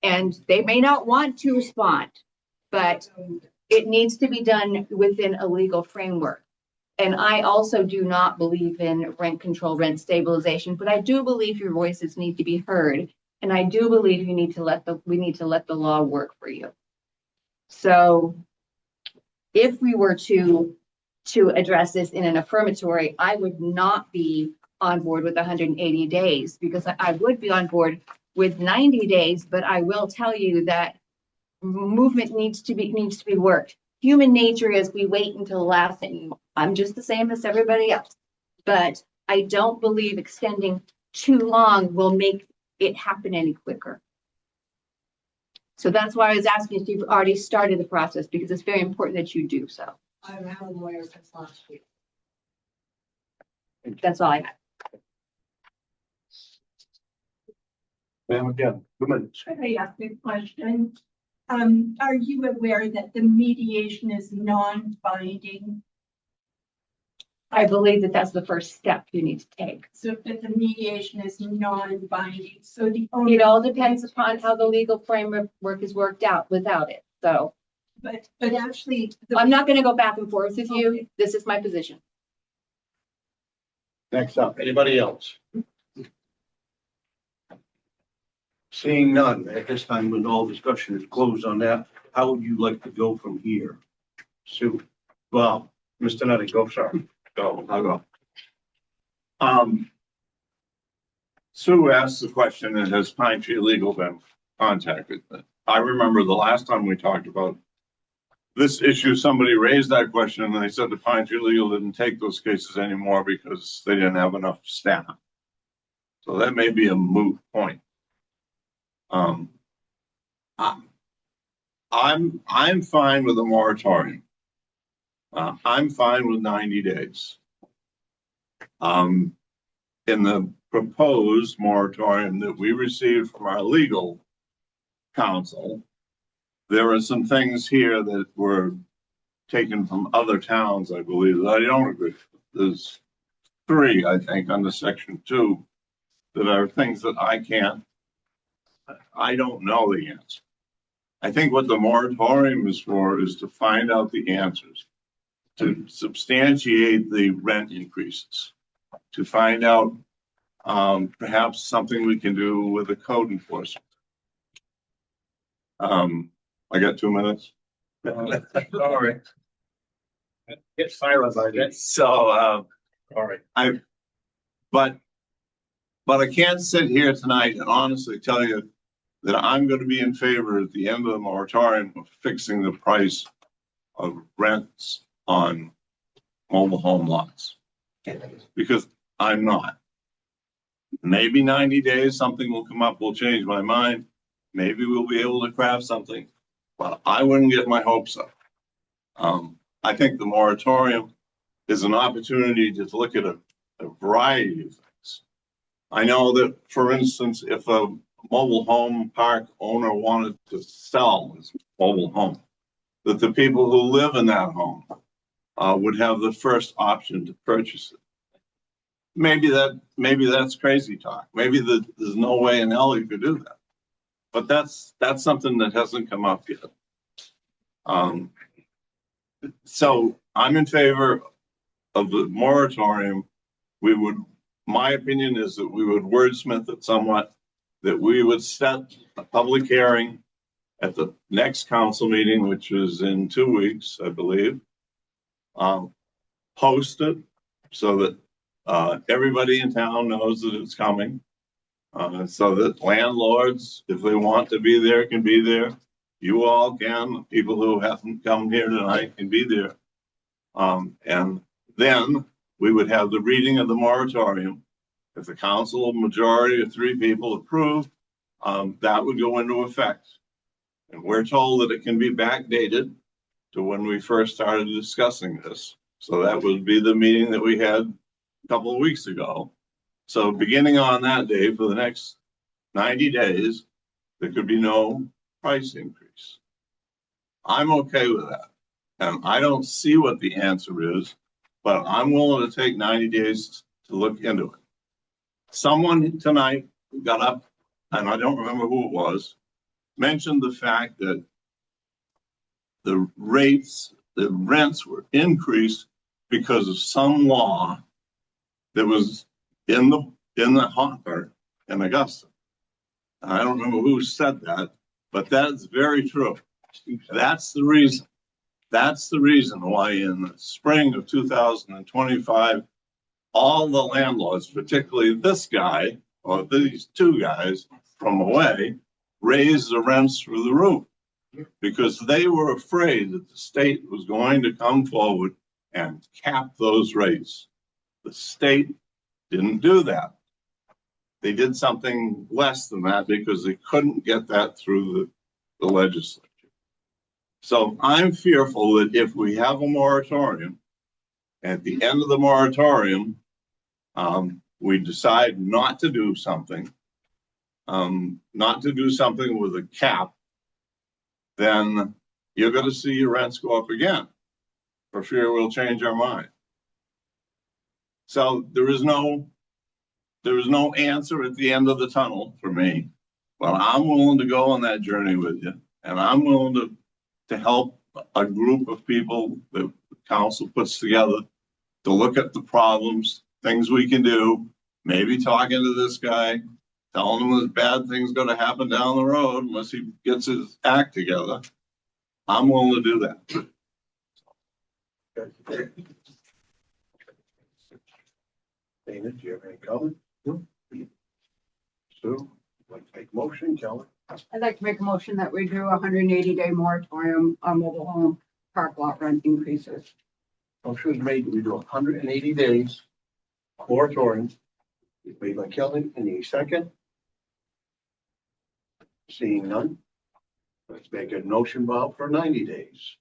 J: And they may not want to respond, but it needs to be done within a legal framework. And I also do not believe in rent control, rent stabilization, but I do believe your voices need to be heard. And I do believe we need to let the law work for you. So if we were to address this in an affirmatory, I would not be on board with 180 days, because I would be on board with 90 days, but I will tell you that movement needs to be worked. Human nature is we wait until the last thing. I'm just the same as everybody else. But I don't believe extending too long will make it happen any quicker. So that's why I was asking if you've already started the process, because it's very important that you do so.
R: I've had a lawyer since last week.
J: That's all I have.
B: Ma'am, again, 2 minutes.
P: Could I ask a question? Are you aware that the mediation is non-binding?
J: I believe that that's the first step you need to take.
P: So that the mediation is non-binding, so the.
J: It all depends upon how the legal framework is worked out without it. So
P: But actually.
J: I'm not going to go back and forth with you. This is my position.
B: Next up, anybody else? Seeing none, at this time, when all discussion is closed on that, how would you like to go from here? Sue, well, Mr. Nutty, go, sorry. Go, I'll go.
G: Sue asked the question, and has Pine Tree Legal been contacted? I remember the last time we talked about this issue, somebody raised that question and they said the Pine Tree Legal didn't take those cases anymore because they didn't have enough staff. So that may be a moot point. I'm fine with a moratorium. I'm fine with 90 days. In the proposed moratorium that we received from our legal counsel, there are some things here that were taken from other towns, I believe, that I don't agree with. There's 3, I think, under section 2 that are things that I don't know the answer. I think what the moratorium is for is to find out the answers, to substantiate the rent increases, to find out perhaps something we can do with the code enforcement. I got 2 minutes.
B: All right. Get silent by that.
G: So,
B: All right.
G: but I can't sit here tonight and honestly tell you that I'm going to be in favor at the end of the moratorium of fixing the price of rents on mobile home lots. Because I'm not. Maybe 90 days, something will come up, will change my mind. Maybe we'll be able to craft something, but I wouldn't get my hopes up. I think the moratorium is an opportunity to look at a variety of things. I know that, for instance, if a mobile home park owner wanted to sell his mobile home, that the people who live in that home would have the first option to purchase it. Maybe that's crazy talk. Maybe there's no way in hell you could do that. But that's something that hasn't come up yet. So I'm in favor of the moratorium. My opinion is that we would wordsmith it somewhat, that we would set a public hearing at the next council meeting, which is in 2 weeks, I believe. Post it so that everybody in town knows that it's coming. So that landlords, if they want to be there, can be there. You all can, people who haven't come here tonight can be there. And then we would have the reading of the moratorium. If the council majority of 3 people approve, that would go into effect. And we're told that it can be backdated to when we first started discussing this. So that would be the meeting that we had a couple of weeks ago. So beginning on that day for the next 90 days, there could be no price increase. I'm okay with that. And I don't see what the answer is, but I'm willing to take 90 days to look into it. Someone tonight got up, and I don't remember who it was, mentioned the fact that the rents were increased because of some law that was in the hopper in Augusta. I don't remember who said that, but that's very true. That's the reason. That's the reason why in the spring of 2025, all the landlords, particularly this guy or these 2 guys from away, raised the rents through the roof because they were afraid that the state was going to come forward and cap those rates.
S: The state didn't do that. They did something less than that because they couldn't get that through the legislature. So I'm fearful that if we have a moratorium, at the end of the moratorium, we decide not to do something, with a cap, then you're going to see your rents go up again. For fear we'll change our mind. So there is no answer at the end of the tunnel for me, but I'm willing to go on that journey with you, and I'm willing to help a group of people that the council puts together to look at the problems, things we can do, maybe talking to this guy, telling him there's bad things going to happen down the road unless he gets his act together. I'm willing to do that.
B: Dana, do you have any comment? No. Sue, like to make a motion, Kelly?
D: I'd like to make a motion that we do a 180-day moratorium on mobile home park lot rent increases.
B: Motion is made, we do 180 days moratorium. It's made by Kelly, any second? Seeing none. Let's make a motion, Bob, for 90 days.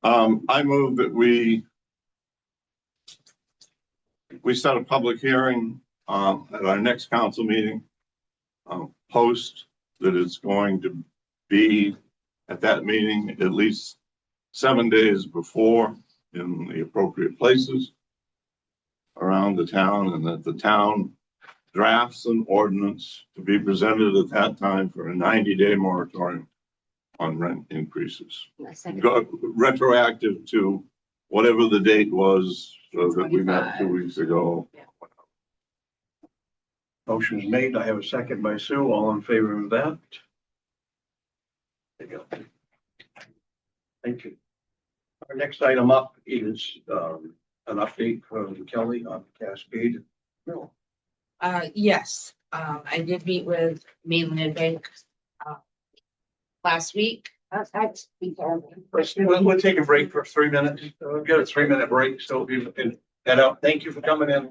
S: I move that we set a public hearing at our next council meeting. Post that it's going to be at that meeting at least 7 days before in the appropriate places around the town, and that the town drafts an ordinance to be presented at that time for a 90-day moratorium on rent increases. Retroactive to whatever the date was that we met 2 weeks ago.
C: Yeah.
B: Motion is made. I have a second by Sue. All in favor of that? There you go. Thank you. Our next item up is an update from Kelly on Cascade. No.
C: Yes, I did meet with Mainland Bank last week.
B: We'll take a break for 3 minutes. We've got a 3-minute break, so you can head out. Thank you for coming in.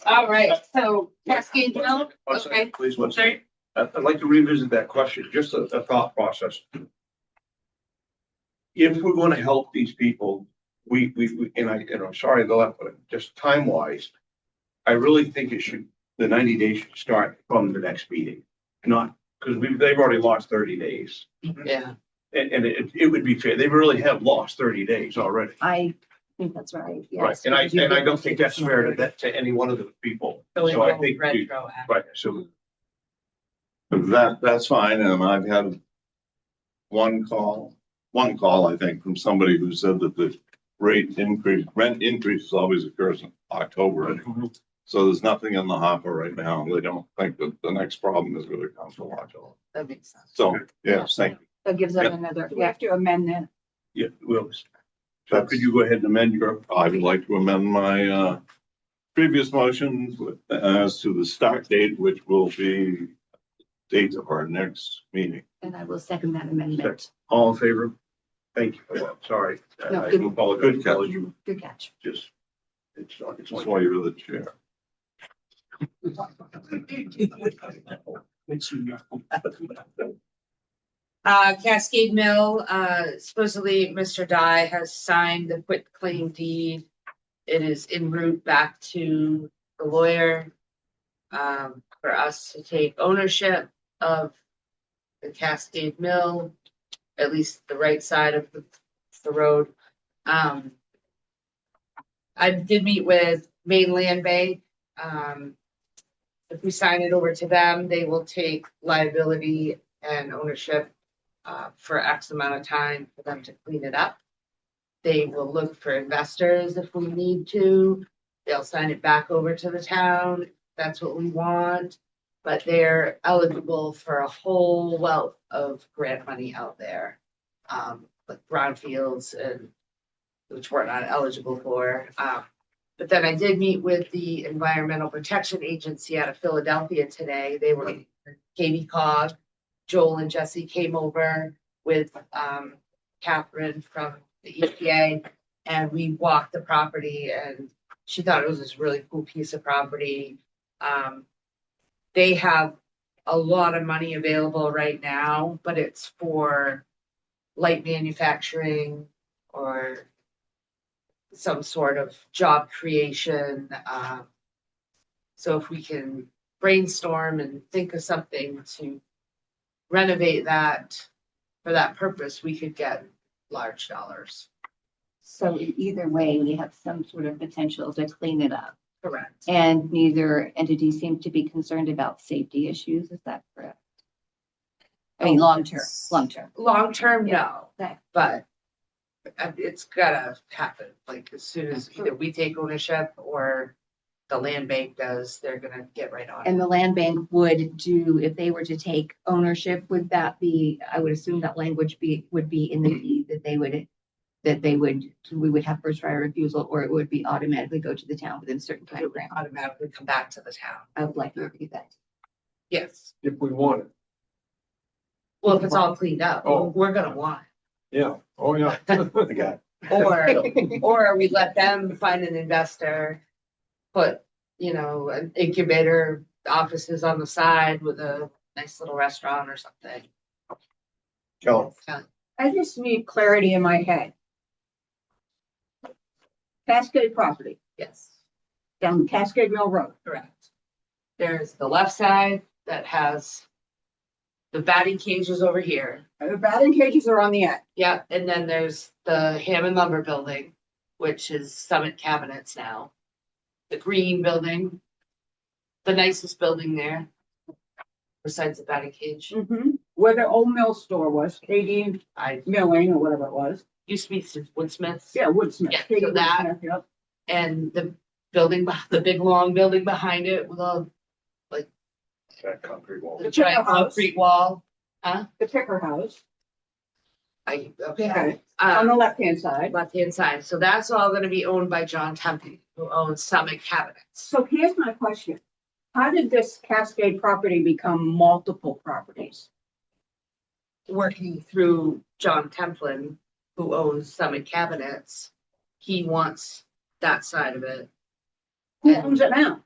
C: All right, so Cascade Hill, okay.
B: Please, one
C: Sorry.
B: second. I'd like to revisit that question, just a thought process. If we're going to help these people, and I'm sorry to that, but just time wise, I really think the 90 days should start from the next meeting, not because they've already lost 30 days.
C: Yeah.
B: And it would be fair. They really have lost 30 days already.
J: I think that's right.
B: Right.
J: Yes.
B: And I don't think that's fair to any one of the people.
C: So
B: So I think,
C: retroactive.
B: right, so
S: That's fine, and I've had one call, I think, from somebody who said that the rent increase always occurs in October. So there's nothing in the hopper right now. They don't think that the next problem is going to come from October.
C: That makes sense.
S: So, yes, thank you.
J: That gives them another,
D: We have to amend that.
B: yeah, well, so could you go ahead and amend your,
S: I would like to amend my previous motion as to the start date, which will be date of our next meeting.
J: and I will second that amendment.
B: all in favor? Thank you for that. Sorry.
J: No,
B: I
J: good.
B: do apologize.
S: Good catch.
B: You
J: Good catch.
B: just, it's
S: That's why you're the chair.
C: Cascade Mill, supposedly Mr. Dye has signed the quit claim deed. It is en route back to the lawyer for us to take ownership of the Cascade Mill, at least the right side of the road. I did meet with Maine Land Bank. If we sign it over to them, they will take liability and ownership for X amount of time for them to clean it up. They will look for investors if we need to. They'll sign it back over to the town. If that's what we want. But they're eligible for a whole wealth of grant money out there. Like brownfields and which we're not eligible for. But then I did meet with the Environmental Protection Agency out of Philadelphia today. They were Katie Cog, Joel and Jesse came over. with, Catherine from the EPA. And we walked the property and she thought it was this really cool piece of property. They have a lot of money available right now, but it's for light manufacturing or some sort of job creation. So if we can brainstorm and think of something to renovate that for that purpose, we could get large dollars.
J: So in either way, we have some sort of potential to clean it up.
C: Correct.
J: And neither entity seemed to be concerned about safety issues. Is that correct? I mean, long term.
C: Long term, no,
J: Okay.
C: but it's gotta happen, like as soon as either we take ownership or the land bank does, they're gonna get right on it.
J: And the land bank would do, if they were to take ownership, would that be, I would assume that language would be in the deed we would have first right of refusal, or it would be automatically go to the town within a certain time
C: It would
J: frame.
C: automatically come back to the town.
J: I would like to read that.
C: Yes,
G: If we want it.
C: well, if it's all cleaned up,
G: Oh.
C: we're gonna want
G: Yeah, oh, yeah.
C: it. Or we let them find an investor, put, an incubator offices on the side with a nice little restaurant or something.
G: Kelly.
D: I just need clarity in my head. Cascade property
C: Yes,
D: down Cascade Mill Road.
C: correct. There's the left side that has the batting cages over here.
D: The batting cages are on the end.
C: Yeah, and then there's the Hammond Lumber Building, which is Summit Cabinets now. The green building, the nicest building there, besides the batting cage.
D: Where the old mill store was, Katie
C: I
D: Milling or whatever it was.
C: used to be Woodsmiths.
D: Yeah, Woodsmith.
C: Yeah,
D: Katie
C: so that-
D: Woodsmith, yep.
C: And the building, the big long building behind it with a
G: That concrete wall.
C: the giant
D: Picker house.
C: concrete wall.
D: The Picker House
C: Okay.
D: on the left-hand side.
C: Left-hand side. So that's all gonna be owned by John Tempe, who owns Summit Cabinets.
D: So here's my question. How did this Cascade property become multiple properties?
C: Working through John Templin, who owns Summit Cabinets, he wants that side of it.
D: Who owns it now?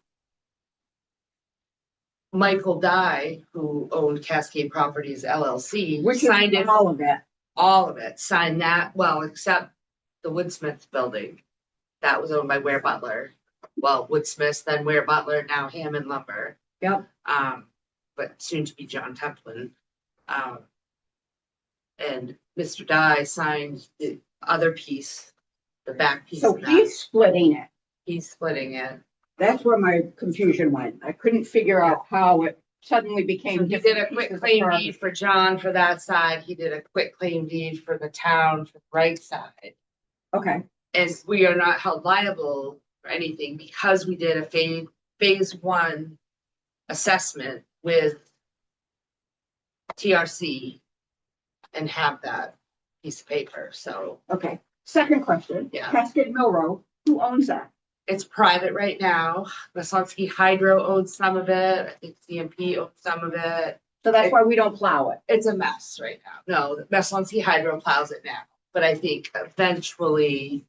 C: Michael Dye, who owned Cascade Properties LLC,
D: Which
C: signed
D: is
C: it,
D: all of it.
C: all of it, signed that, well, except the Woodsmith building. That was owned by Ware Butler. Well, Woodsmith, then Ware Butler, now Hammond Lumber.
D: Yep.
C: But soon to be John Templin. And Mr. Dye signed the other piece, the back piece
D: So
C: of that.
D: he's splitting it.
C: He's splitting it.
D: That's where my confusion went. I couldn't figure out how it suddenly
C: So
D: became.
C: he did a
D: different
C: quick
D: pieces of
C: claim
D: property.
C: deed for John for that side. He did a quick claim deed for the town for the right side.
D: Okay,
C: And we are not held liable for anything because we did a phase one assessment with TRC and have that piece of paper. So
D: okay. Second question.
C: Yeah.
D: Cascade Mill Road, who owns that?
C: it's private right now. Mesonsky Hydro owns some of it. I think CMP owns some of it.
D: So that's why we don't plow it.
C: It's a mess right now. No, Mesonsky Hydro plows it now. But I think eventually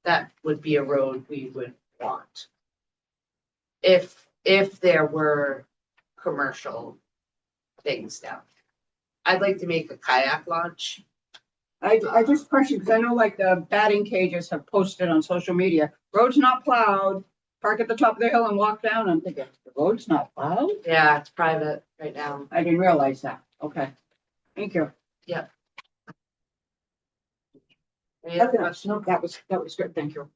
C: that would be a road we would want. If there were commercial things down there. I'd like to make a kayak launch.
D: I just question, because I know like the batting cages have posted on social media, road's not plowed, park at the top of the hill and walk down. I'm thinking, the road's not plowed?
C: Yeah, it's private right now.
D: I didn't realize that. Okay. Thank you.
C: Yep. Any other
D: Okay,
C: questions?
D: no, that was good. Thank you.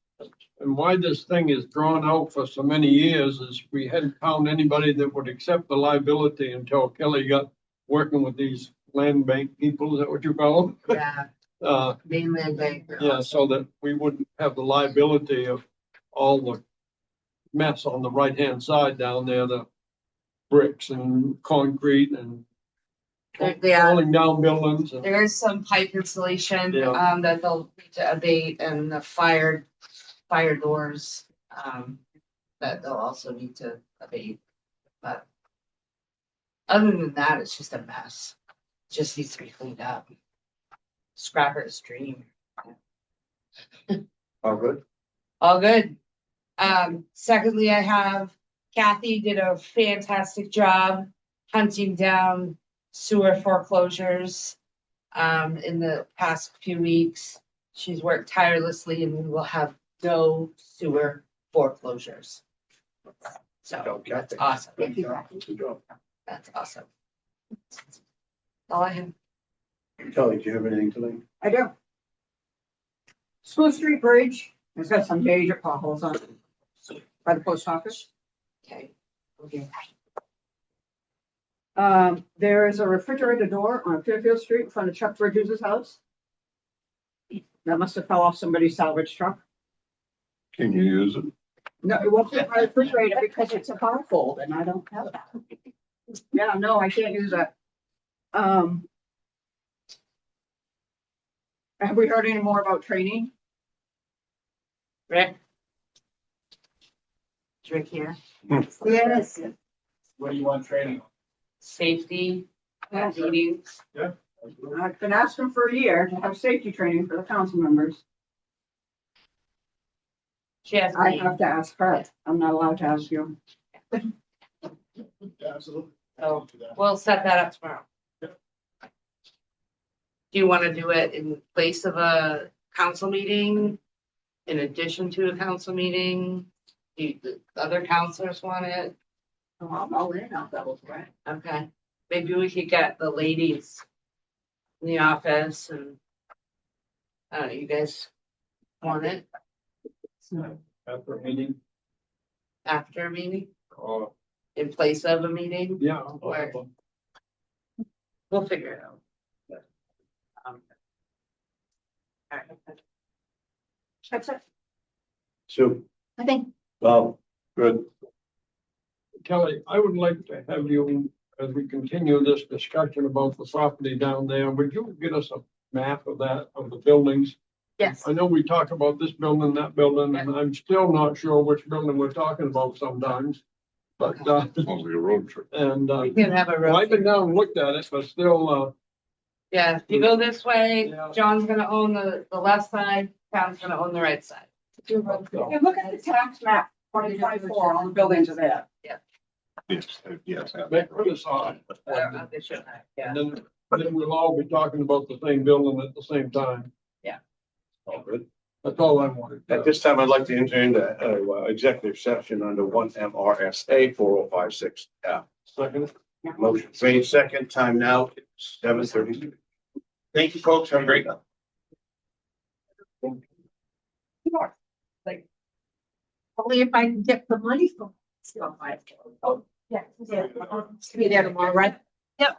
T: And why this thing is drawn out for so many years is we hadn't found anybody that would accept the liability until Kelly got working with these land bank people, is that what you call them?
C: Yeah, mainland bank.
T: Yeah, so that we wouldn't have the liability of all the mess on the right-hand side down there, the bricks and concrete and
C: Yeah.
T: falling down buildings. And
C: There is some pipe insulation,
T: Yeah.
C: that they'll need to abate and the fire doors, that they'll also need to abate. But other than that, it's just a mess. Just needs to be cleaned up. Scrapper's dream.
B: All good?
C: All good. Secondly, I have Kathy did a fantastic job hunting down sewer foreclosures in the past few weeks. She's worked tirelessly and we will have no sewer foreclosures. So that's awesome.
B: Good job.
C: That's awesome. All I have.
B: Kelly, do you have anything tonight?
D: I do. School Street Bridge has got some major potholes on it by the post office.
C: Okay.
D: There is a refrigerator door on Fairfield Street in front of Chuck Bridges' house. That must have fell off somebody's salvage truck.
S: Can you use it?
D: No, it won't fit my refrigerator because it's a barcode and I don't have that. Yeah, no, I can't use that. Have we heard any more about training?
C: Rick? Is Rick here?
D: Yes.
A: What do you want training?
C: Safety, meetings.
A: Yeah.
D: I've been asking for a year to have safety training for the council members.
C: She has.
D: I have to ask her. I'm not allowed to ask you.
A: Absolutely.
C: So we'll set that up tomorrow. Do you want to do it in place of a council meeting? In addition to a council meeting? Do the other councilors want it?
D: Oh, I'm all in, I'll double check.
C: Okay, maybe we could get the ladies in the office and I don't know, you guys want it
T: After a meeting,
C: after a meeting,
T: or,
C: in place of a meeting?
T: yeah.
C: Or- We'll figure it out. All right.
D: That's it.
B: Sue,
J: I think
B: Bob, good.
T: Kelly, I would like to have you, as we continue this discussion about the property down there, would you get us a map of that, of the buildings?
C: Yes.
T: I know we talk about this building, that building, and I'm still not sure which building we're talking about sometimes. But,
S: Only a road trip.
T: and,
C: We can have a
T: well, I've
C: road.
T: been down and looked at it, but still,
C: Yeah, if you go this way,
T: Yeah.
C: John's gonna own the left side, Town's gonna own the right side.
D: If you look at the tax map, 2024, all the buildings are there.
S: Yes.
T: make it aside.
C: Yeah.
T: And then we'll all be talking about the same building at the same time.
B: All good.
T: That's all I wanted.
B: At this time, I'd like to enter into executive session under one MRSA 4056 F.
T: Second.
B: Motion made second, time now, 7:30. Thank you, folks. Have a great night.
D: Only if I can get the money from. Oh, yeah. Be there tomorrow, right?
C: Yep.